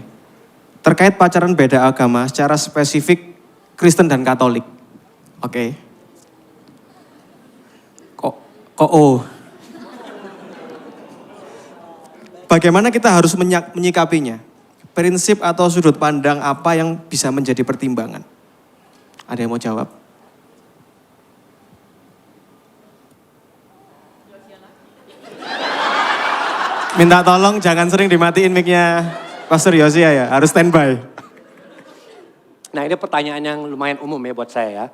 terkait pacaran beda agama secara spesifik Kristen dan Katolik. Oke. Bagaimana kita harus menyikapinya? Prinsip atau sudut pandang apa yang bisa menjadi pertimbangan? Ada yang mau jawab? Minta tolong jangan sering dimatiin mic-nya Pastor Yosia ya, harus standby. Nah ini pertanyaan yang lumayan umum ya buat saya ya.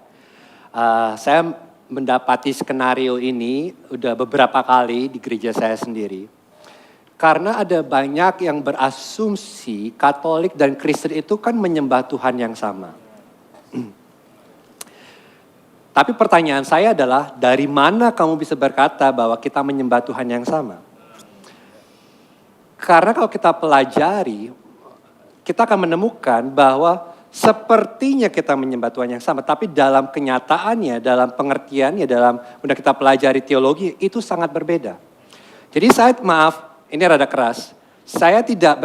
Saya mendapati skenario ini udah beberapa kali di gereja saya sendiri. Karena ada banyak yang berasumsi Katolik dan Kristen itu kan menyembah Tuhan yang sama. Tapi pertanyaan saya adalah, dari mana kamu bisa berkata bahwa kita menyembah Tuhan yang sama? Karena kalau kita pelajari, kita akan menemukan bahwa sepertinya kita menyembah Tuhan yang sama, tapi dalam kenyataannya, dalam pengertiannya, dalam udah kita pelajari teologi, itu sangat berbeda. Jadi saya, maaf, ini rada keras, saya tidak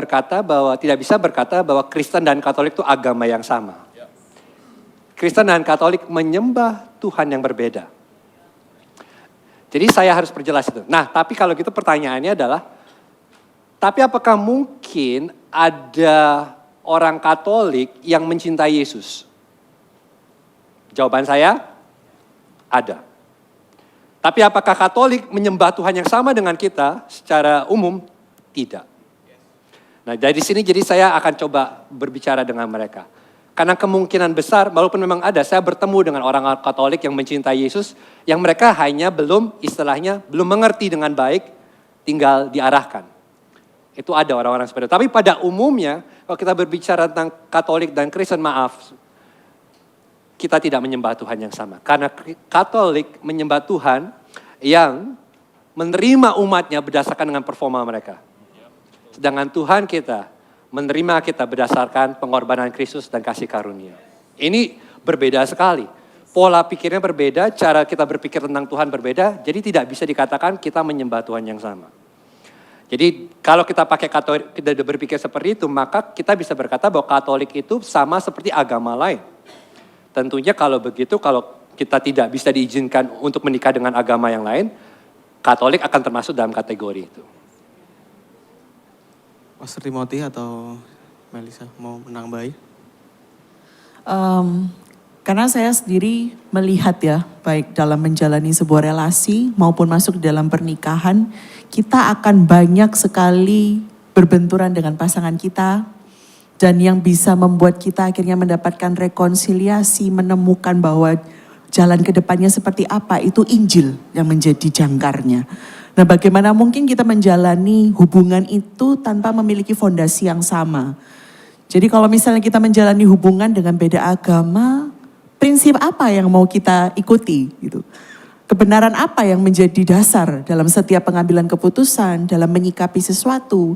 bisa berkata bahwa Kristen dan Katolik itu agama yang sama. Kristen dan Katolik menyembah Tuhan yang berbeda. Jadi saya harus perjelas itu. Nah, tapi kalau gitu pertanyaannya adalah, tapi apakah mungkin ada orang Katolik yang mencintai Yesus? Jawaban saya, ada. Tapi apakah Katolik menyembah Tuhan yang sama dengan kita secara umum? Tidak. Nah dari sini jadi saya akan coba berbicara dengan mereka. Karena kemungkinan besar, walaupun memang ada, saya bertemu dengan orang Katolik yang mencintai Yesus, yang mereka hanya belum mengerti dengan baik, tinggal diarahkan. Itu ada orang-orang seperti itu. Tapi pada umumnya, kalau kita berbicara tentang Katolik dan Kristen, maaf, kita tidak menyembah Tuhan yang sama. Karena Katolik menyembah Tuhan yang menerima umatnya berdasarkan dengan performa mereka. Sedangkan Tuhan kita menerima kita berdasarkan pengorbanan Kristus dan kasih karunia. Ini berbeda sekali. Pola pikirnya berbeda, cara kita berpikir tentang Tuhan berbeda, jadi tidak bisa dikatakan kita menyembah Tuhan yang sama. Jadi kalau kita pakai Katolik, kita berpikir seperti itu, maka kita bisa berkata bahwa Katolik itu sama seperti agama lain. Tentunya kalau begitu, kalau kita tidak bisa diizinkan untuk menikah dengan agama yang lain, Katolik akan termasuk dalam kategori itu. Pastor Timothy atau Melisa mau menambahi? Karena saya sendiri melihat ya, baik dalam menjalani sebuah relasi maupun masuk dalam pernikahan, kita akan banyak sekali berbenturan dengan pasangan kita. Dan yang bisa membuat kita akhirnya mendapatkan rekonsiliasi, menemukan bahwa jalan ke depannya seperti apa, itu Injil yang menjadi jangkarnya. Nah, bagaimana mungkin kita menjalani hubungan itu tanpa memiliki fondasi yang sama. Jadi kalau misalnya kita menjalani hubungan dengan beda agama, prinsip apa yang mau kita ikuti gitu. Kebenaran apa yang menjadi dasar dalam setiap pengambilan keputusan, dalam menyikapi sesuatu.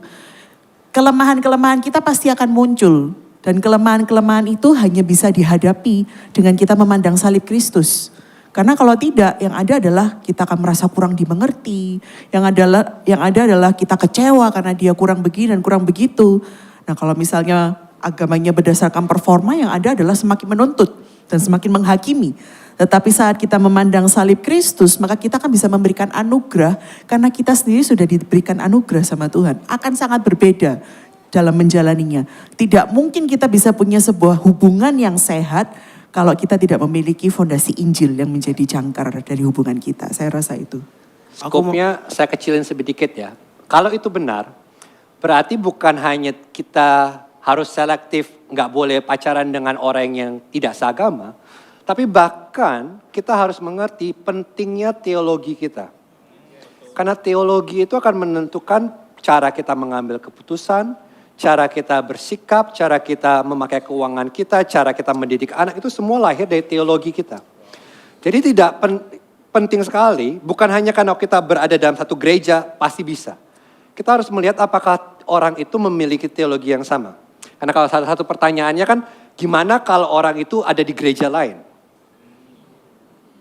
Kelemahan-kelemahan kita pasti akan muncul. Dan kelemahan-kelemahan itu hanya bisa dihadapi dengan kita memandang salib Kristus. Karena kalau tidak, yang ada adalah kita akan merasa kurang dimengerti. Yang ada adalah kita kecewa karena dia kurang begini dan kurang begitu. Nah kalau misalnya agamanya berdasarkan performa, yang ada adalah semakin menuntut dan semakin menghakimi. Tetapi saat kita memandang salib Kristus, maka kita akan bisa memberikan anugerah. Karena kita sendiri sudah diberikan anugerah sama Tuhan. Akan sangat berbeda dalam menjalaninya. Tidak mungkin kita bisa punya sebuah hubungan yang sehat kalau kita tidak memiliki fondasi Injil yang menjadi jangkar dari hubungan kita. Saya rasa itu. Skopnya saya kecilin sedikit ya. Kalau itu benar, berarti bukan hanya kita harus selektif, nggak boleh pacaran dengan orang yang tidak seagama. Tapi bahkan kita harus mengerti pentingnya teologi kita. Karena teologi itu akan menentukan cara kita mengambil keputusan, cara kita bersikap, cara kita memakai keuangan kita, cara kita mendidik anak, itu semua lahir dari teologi kita. Jadi tidak penting sekali, bukan hanya karena kita berada dalam satu gereja, pasti bisa. Kita harus melihat apakah orang itu memiliki teologi yang sama. Karena kalau salah satu pertanyaannya kan, gimana kalau orang itu ada di gereja lain?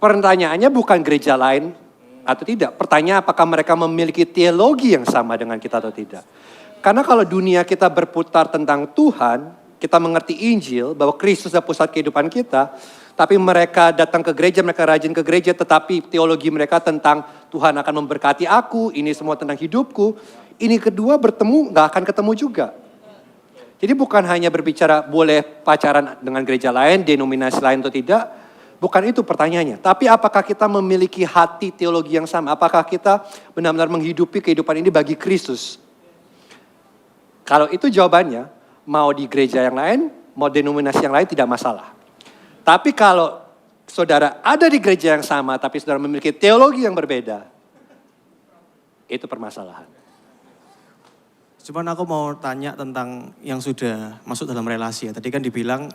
Pertanyaannya bukan gereja lain atau tidak. Pertanyaan apakah mereka memiliki teologi yang sama dengan kita atau tidak. Karena kalau dunia kita berputar tentang Tuhan, kita mengerti Injil, bahwa Kristus adalah pusat kehidupan kita, tapi mereka datang ke gereja, mereka rajin ke gereja, tetapi teologi mereka tentang Tuhan akan memberkati aku, ini semua tentang hidupku, ini kedua bertemu, gak akan ketemu juga. Jadi bukan hanya berbicara boleh pacaran dengan gereja lain, denominasi lain atau tidak, bukan itu pertanyaannya. Tapi apakah kita memiliki hati teologi yang sama? Apakah kita benar-benar menghidupi kehidupan ini bagi Kristus? Kalau itu jawabannya, mau di gereja yang lain, mau denominasi yang lain tidak masalah. Tapi kalau saudara ada di gereja yang sama, tapi saudara memiliki teologi yang berbeda, itu permasalahan. Cuman aku mau tanya tentang yang sudah masuk dalam relasi ya. Tadi kan dibilang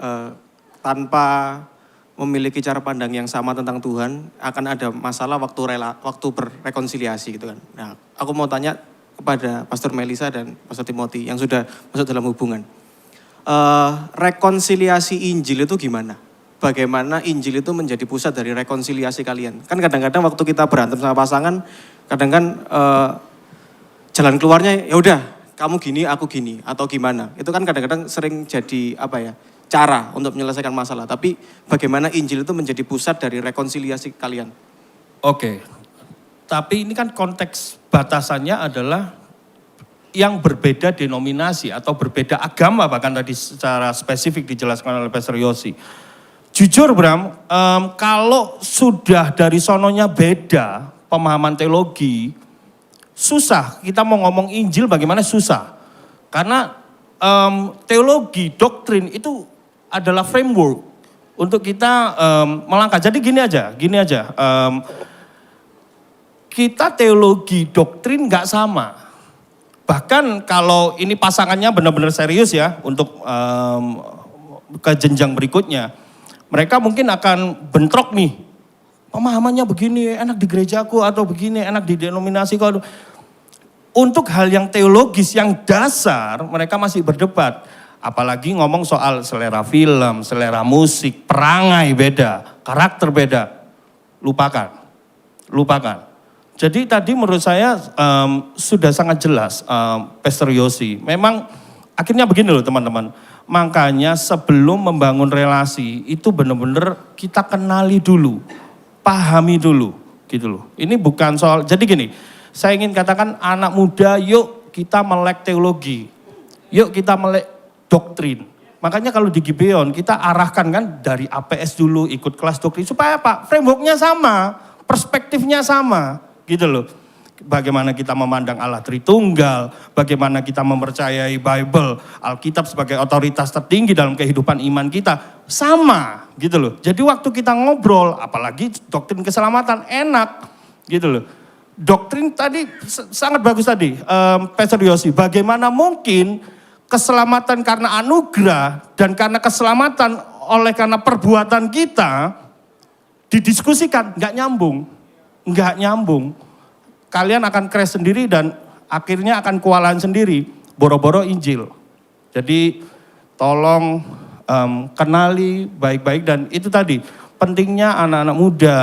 tanpa memiliki cara pandang yang sama tentang Tuhan, akan ada masalah waktu berrekonsiliasi gitu kan. Nah, aku mau tanya kepada Pastor Melisa dan Pastor Timothy yang sudah masuk dalam hubungan. Rekonsiliasi Injil itu gimana? Bagaimana Injil itu menjadi pusat dari rekonsiliasi kalian? Kan kadang-kadang waktu kita berantem sama pasangan, kadang kan jalan keluarnya ya udah kamu gini, aku gini atau gimana. Itu kan kadang-kadang sering jadi cara untuk menyelesaikan masalah. Tapi bagaimana Injil itu menjadi pusat dari rekonsiliasi kalian? Oke. Tapi ini kan konteks batasannya adalah yang berbeda denominasi atau berbeda agama, bahkan tadi secara spesifik dijelaskan oleh Pastor Yosi. Jujur Bram, kalau sudah dari sononya beda pemahaman teologi, susah. Kita mau ngomong Injil bagaimana susah. Karena teologi, doktrin itu adalah framework untuk kita melangkah. Jadi gini aja. Kita teologi, doktrin nggak sama. Bahkan kalau ini pasangannya benar-benar serius ya untuk ke jenjang berikutnya, mereka mungkin akan bentrok nih. Pemahamannya begini, enak di gerejaku atau begini, enak di denominasiku. Untuk hal yang teologis, yang dasar, mereka masih berdebat. Apalagi ngomong soal selera film, selera musik, perangai beda, karakter beda. Lupakan. Jadi tadi menurut saya sudah sangat jelas Pastor Yosi. Memang akhirnya begini loh teman-teman. Makanya sebelum membangun relasi itu benar-benar kita kenali dulu. Pahami dulu gitu loh. Ini bukan soal, jadi gini. Saya ingin katakan anak muda yuk kita melek teologi. Yuk kita melek doktrin. Makanya kalau di Gibeon kita arahkan kan dari APS dulu ikut kelas doktrin. Supaya apa? Frameworknya sama, perspektifnya sama gitu loh. Bagaimana kita memandang Allah Tritunggal, bagaimana kita mempercayai Bible, Alkitab sebagai otoritas tertinggi dalam kehidupan iman kita. Sama gitu loh. Jadi waktu kita ngobrol, apalagi doktrin keselamatan enak gitu loh. Doktrin tadi sangat bagus tadi, Pastor Yosi. Bagaimana mungkin keselamatan karena anugerah dan karena keselamatan oleh karena perbuatan kita didiskusikan, nggak nyambung. Kalian akan crash sendiri dan akhirnya akan kewalahan sendiri, boro-boro Injil. Jadi tolong kenali baik-baik dan itu tadi pentingnya anak-anak muda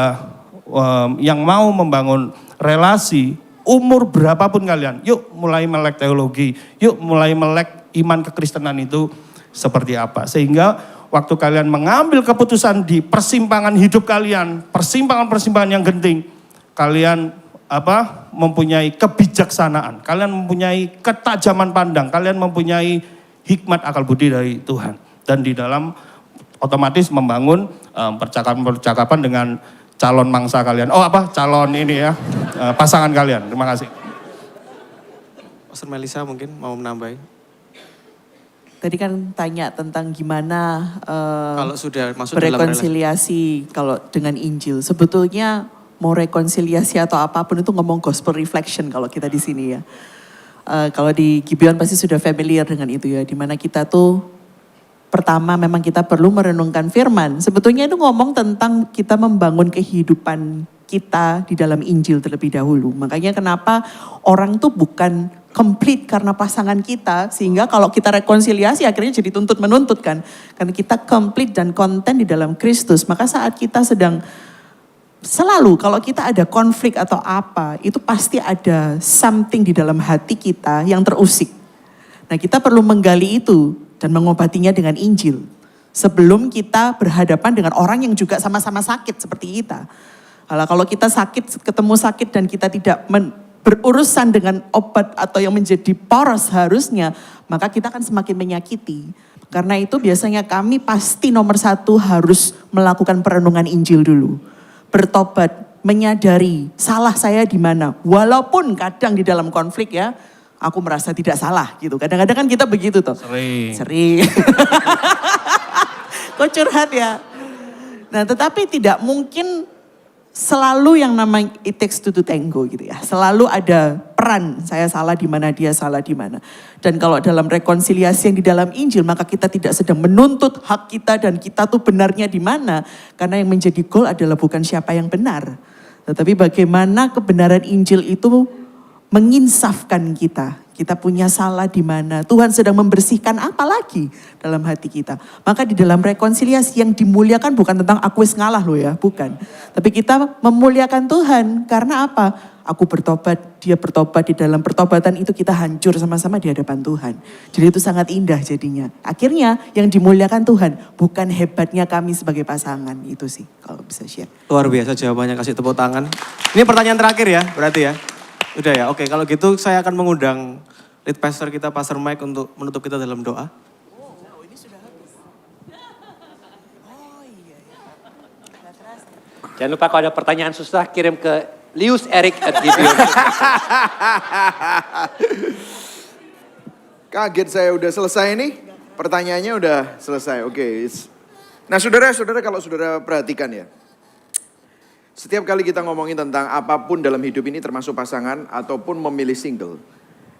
yang mau membangun relasi umur berapapun kalian, yuk mulai melek teologi, yuk mulai melek iman kekristenan itu seperti apa. Sehingga waktu kalian mengambil keputusan di persimpangan hidup kalian, persimpangan-persimpangan yang genting, kalian mempunyai kebijaksanaan, kalian mempunyai ketajaman pandang, kalian mempunyai hikmat akal budi dari Tuhan. Dan di dalam otomatis membangun percakapan-percakapan dengan calon mangsa kalian. Calon ini ya, pasangan kalian. Terima kasih. Pastor Melisa mungkin mau menambahin. Tadi kan tanya tentang gimana Kalau sudah masuk dalam berekonsiliasi kalau dengan Injil. Sebetulnya mau rekonsiliasi atau apapun itu ngomong gospel reflection kalau kita di sini ya. Kalau di Gibeon pasti sudah familiar dengan itu ya. Dimana kita tuh pertama memang kita perlu merenungkan firman. Sebetulnya itu ngomong tentang kita membangun kehidupan kita di dalam Injil terlebih dahulu. Makanya kenapa orang tuh bukan complete karena pasangan kita. Sehingga kalau kita rekonsiliasi akhirnya jadi tuntut menuntut kan. Karena kita complete dan konten di dalam Kristus. Maka saat kita sedang selalu kalau kita ada konflik atau apa, itu pasti ada something di dalam hati kita yang terusik. Nah kita perlu menggali itu dan mengobatinya dengan Injil. Sebelum kita berhadapan dengan orang yang juga sama-sama sakit seperti kita. Kalau kita sakit, ketemu sakit dan kita tidak berurusan dengan obat atau yang menjadi poros harusnya, maka kita akan semakin menyakiti. Karena itu biasanya kami pasti nomor satu harus melakukan perenungan Injil dulu. Bertobat, menyadari salah saya di mana. Walaupun kadang di dalam konflik ya, aku merasa tidak salah gitu. Kadang-kadang kan kita begitu tuh. Sering. Kok curhat ya? Nah tetapi tidak mungkin selalu yang namanya it takes two to tango gitu ya. Selalu ada peran saya salah di mana, dia salah di mana. Dan kalau dalam rekonsiliasi yang di dalam Injil, maka kita tidak sedang menuntut hak kita dan kita tuh benarnya di mana. Karena yang menjadi goal adalah bukan siapa yang benar. Tetapi bagaimana kebenaran Injil itu menginsafkan kita. Kita punya salah di mana. Tuhan sedang membersihkan apa lagi dalam hati kita. Maka di dalam rekonsiliasi yang dimuliakan bukan tentang aku wis ngalah loh ya, bukan. Tapi kita memuliakan Tuhan karena apa? Aku bertobat, dia bertobat, di dalam pertobatan itu kita hancur sama-sama di hadapan Tuhan. Jadi itu sangat indah jadinya. Akhirnya yang dimuliakan Tuhan bukan hebatnya kami sebagai pasangan. Itu sih kalau bisa share. Luar biasa jawabannya, kasih tepuk tangan. Ini pertanyaan terakhir ya berarti ya. Udah ya, oke. Kalau gitu saya akan mengundang lead pastor kita, Pastor Mike, untuk menutup kita dalam doa. Jangan lupa kalau ada pertanyaan susah kirim ke Lius Eric @gibeon. Kaget saya udah selesai nih. Pertanyaannya udah selesai. Oke. Nah saudara-saudara, kalau saudara perhatikan ya. Setiap kali kita ngomongin tentang apapun dalam hidup ini termasuk pasangan ataupun memilih single.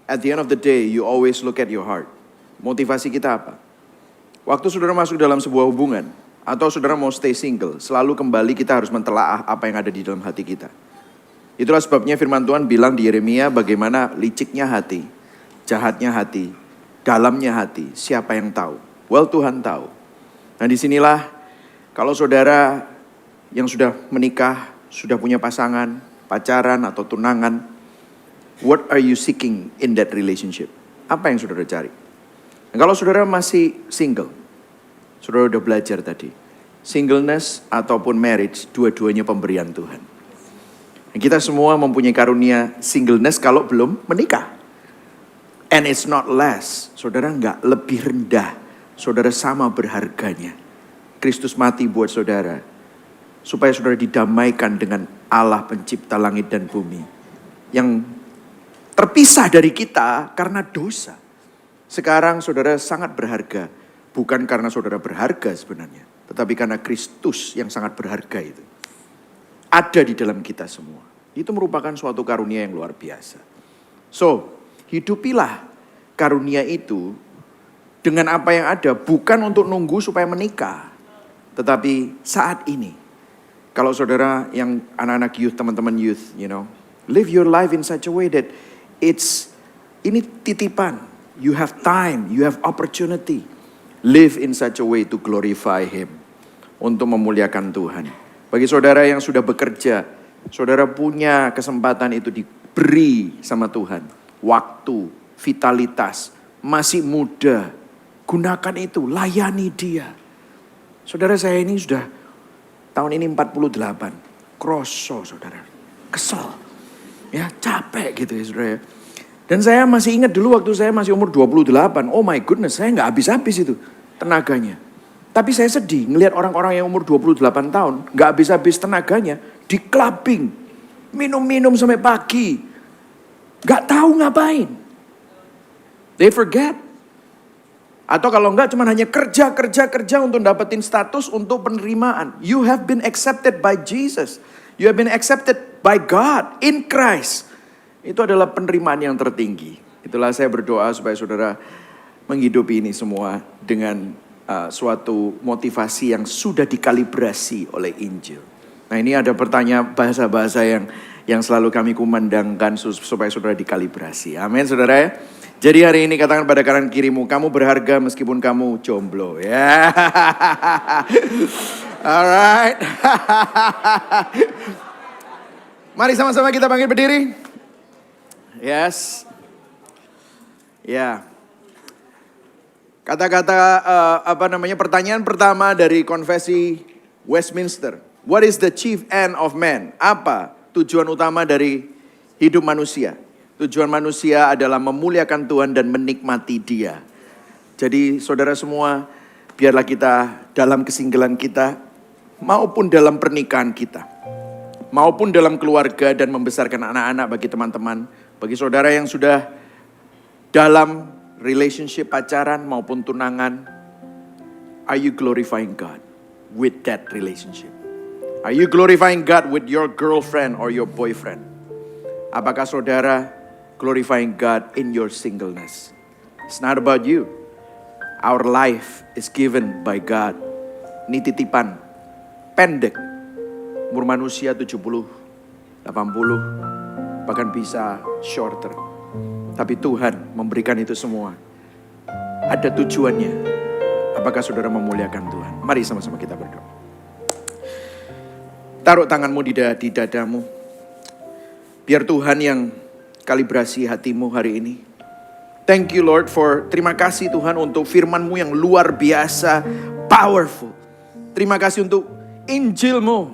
At the end of the day, you always look at your heart. Motivasi kita apa? Waktu saudara masuk dalam sebuah hubungan atau saudara mau stay single, selalu kembali kita harus mentelaah apa yang ada di dalam hati kita. Itulah sebabnya firman Tuhan bilang di Yeremia bagaimana liciknya hati, jahatnya hati, dalamnya hati, siapa yang tahu? Well, Tuhan tahu. Nah disinilah kalau saudara yang sudah menikah, sudah punya pasangan, pacaran atau tunangan, what are you seeking in that relationship? Apa yang saudara cari? Dan kalau saudara masih single, saudara udah belajar tadi, singleness ataupun marriage, dua-duanya pemberian Tuhan. Dan kita semua mempunyai karunia singleness kalau belum menikah. And it's not less, saudara nggak lebih rendah, saudara sama berharganya. Kristus mati buat saudara, supaya saudara didamaikan dengan Allah pencipta langit dan bumi. Yang terpisah dari kita karena dosa. Sekarang saudara sangat berharga. Bukan karena saudara berharga sebenarnya. Tetapi karena Kristus yang sangat berharga itu. Ada di dalam kita semua. Itu merupakan suatu karunia yang luar biasa. So, hidupilah karunia itu dengan apa yang ada. Bukan untuk nunggu supaya menikah. Tetapi saat ini. Kalau saudara yang anak-anak youth, teman-teman youth, live your life in such a way that ini titipan. You have time, you have opportunity. Live in such a way to glorify Him. Untuk memuliakan Tuhan. Bagi saudara yang sudah bekerja, saudara punya kesempatan itu diberi sama Tuhan. Waktu, vitalitas, masih muda. Gunakan itu, layani Dia. Saudara saya ini sudah tahun ini 48. Kroso saudara. Kesel. Ya capek gitu ya saudara ya. Dan saya masih ingat dulu waktu saya masih umur 28. Oh my goodness, saya gak habis-habis itu tenaganya. Tapi saya sedih ngelihat orang-orang yang umur 28 tahun gak habis-habis tenaganya di clubbing. Minum-minum sampai pagi. Gak tahu ngapain. They forget. Atau kalau enggak cuma hanya kerja untuk dapetin status untuk penerimaan. You have been accepted by Jesus. You have been accepted by God in Christ. Itu adalah penerimaan yang tertinggi. Itulah saya berdoa supaya saudara menghidupi ini semua dengan suatu motivasi yang sudah dikalibrasi oleh Injil. Nah ini ada pertanyaan bahasa-bahasa yang selalu kami kumandangkan supaya saudara dikalibrasi. Amin saudara ya. Jadi hari ini katakan pada kanan kirimu, kamu berharga meskipun kamu jomblo. Ya. Alright. Mari sama-sama kita bangkit berdiri. Yes. Ya. Kata-kata pertanyaan pertama dari konfesi Westminster. What is the chief end of man? Apa tujuan utama dari hidup manusia? Tujuan manusia adalah memuliakan Tuhan dan menikmati Dia. Jadi saudara semua, biarlah kita dalam kesinggelan kita, maupun dalam pernikahan kita, maupun dalam keluarga dan membesarkan anak-anak bagi teman-teman, bagi saudara yang sudah dalam relationship pacaran maupun tunangan, are you glorifying God with that relationship? Are you glorifying God with your girlfriend or your boyfriend? Apakah saudara glorifying God in your singleness? It's not about you. Our life is given by God. Ini titipan pendek. Umur manusia 70, 80, bahkan bisa shorter. Tapi Tuhan memberikan itu semua. Ada tujuannya. Apakah saudara memuliakan Tuhan? Mari sama-sama kita berdoa. Taruh tanganmu di dadamu. Biar Tuhan yang kalibrasi hatimu hari ini. Thank you Lord terima kasih Tuhan untuk firman-Mu yang luar biasa, powerful. Terima kasih untuk Injil-Mu.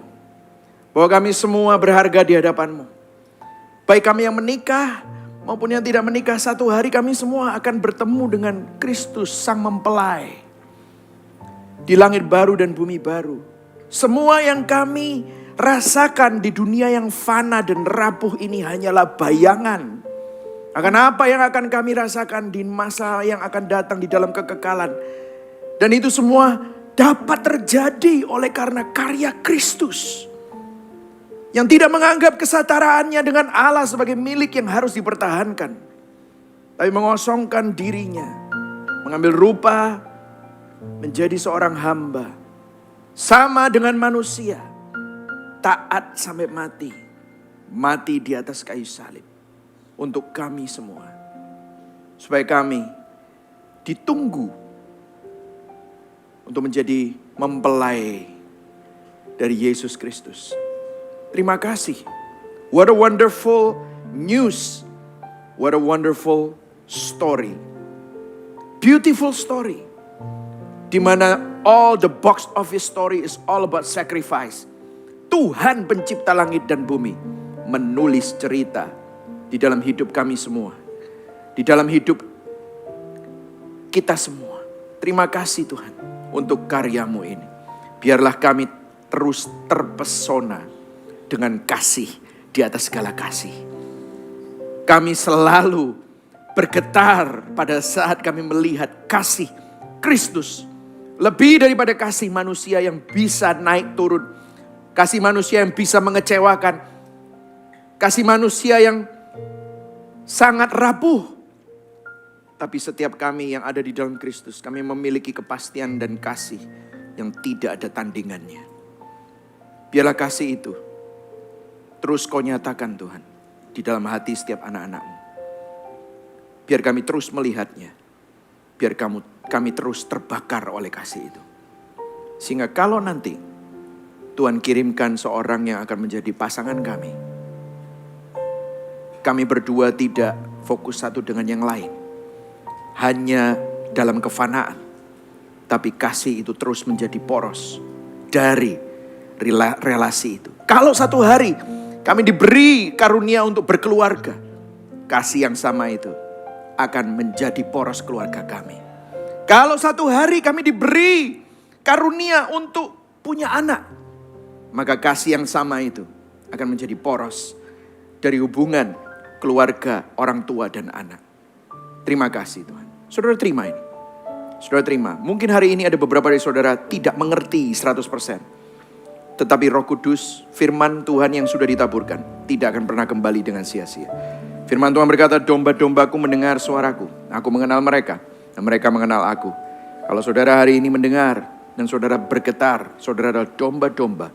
Bahwa kami semua berharga di hadapan-Mu. Baik kami yang menikah maupun yang tidak menikah, satu hari kami semua akan bertemu dengan Kristus Sang Mempelai. Di langit baru dan bumi baru. Semua yang kami rasakan di dunia yang fana dan rapuh ini hanyalah bayangan Akan apa yang akan kami rasakan di masa yang akan datang di dalam kekekalan. Dan itu semua dapat terjadi oleh karena karya Kristus. Yang tidak menganggap kesetaraannya dengan Allah sebagai milik yang harus dipertahankan. Tapi mengosongkan dirinya. Mengambil rupa menjadi seorang hamba. Sama dengan manusia. Taat sampai mati. Mati di atas kayu salib. Untuk kami semua. Supaya kami ditunggu. Untuk menjadi mempelai dari Yesus Kristus. Terima kasih. What a wonderful news. What a wonderful story. Beautiful story. Di mana all the box office story is all about sacrifice. Tuhan pencipta langit dan bumi menulis cerita di dalam hidup kami semua. Di dalam hidup kita semua. Terima kasih Tuhan untuk karyamu ini. Biarlah kami terus terpesona dengan kasih di atas segala kasih. Kami selalu bergetar pada saat kami melihat kasih Kristus. Lebih daripada kasih manusia yang bisa naik turun. Kasih manusia yang bisa mengecewakan. Kasih manusia yang sangat rapuh. Tapi setiap kami yang ada di dalam Kristus, kami memiliki kepastian dan kasih yang tidak ada tandingannya. Biarlah kasih itu terus kau nyatakan Tuhan di dalam hati setiap anak-anak-Mu. Biar kami terus melihatnya. Biar kami terus terbakar oleh kasih itu. Sehingga kalau nanti Tuhan kirimkan seorang yang akan menjadi pasangan kami. Kami berdua tidak fokus satu dengan yang lain. Hanya dalam kefanaan. Tapi kasih itu terus menjadi poros dari relasi itu. Kalau satu hari kami diberi karunia untuk berkeluarga. Kasih yang sama itu akan menjadi poros keluarga kami. Kalau satu hari kami diberi karunia untuk punya anak. Maka kasih yang sama itu akan menjadi poros dari hubungan keluarga, orang tua dan anak. Terima kasih Tuhan. Saudara terima ini. Saudara terima. Mungkin hari ini ada beberapa dari saudara tidak mengerti 100%. Tetapi Roh Kudus, firman Tuhan yang sudah ditaburkan, tidak akan pernah kembali dengan sia-sia. Firman Tuhan berkata, domba-dombaku mendengar suaraku. Aku mengenal mereka, dan mereka mengenal aku. Kalau saudara hari ini mendengar, dan saudara bergetar, saudara adalah domba-domba.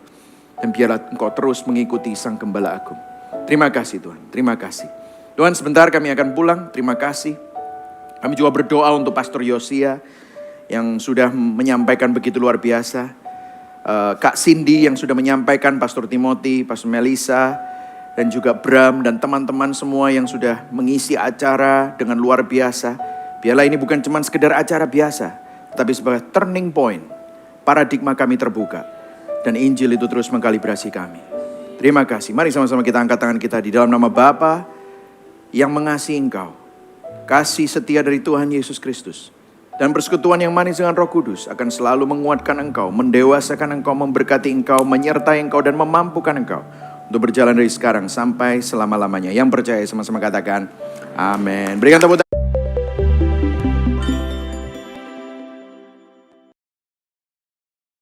Dan biarlah engkau terus mengikuti Sang Gembala Agung. Terima kasih Tuhan, terima kasih. Tuhan sebentar kami akan pulang, terima kasih. Kami juga berdoa untuk Pastor Yosia, yang sudah menyampaikan begitu luar biasa. Kak Cindy yang sudah menyampaikan, Pastor Timothy, Pastor Melissa, dan juga Bram dan teman-teman semua yang sudah mengisi acara dengan luar biasa. Biarlah ini bukan cuma sekedar acara biasa, tapi sebagai turning point, paradigma kami terbuka. Dan Injil itu terus mengkalibrasi kami. Terima kasih. Mari sama-sama kita angkat tangan kita di dalam nama Bapa yang mengasihi engkau. Kasih setia dari Tuhan Yesus Kristus. Dan persekutuan yang manis dengan Roh Kudus akan selalu menguatkan engkau, mendewasakan engkau, memberkati engkau, menyertai engkau dan memampukan engkau untuk berjalan dari sekarang sampai selama-lamanya. Yang percaya sama-sama katakan amin. Berikan tepuk tangan.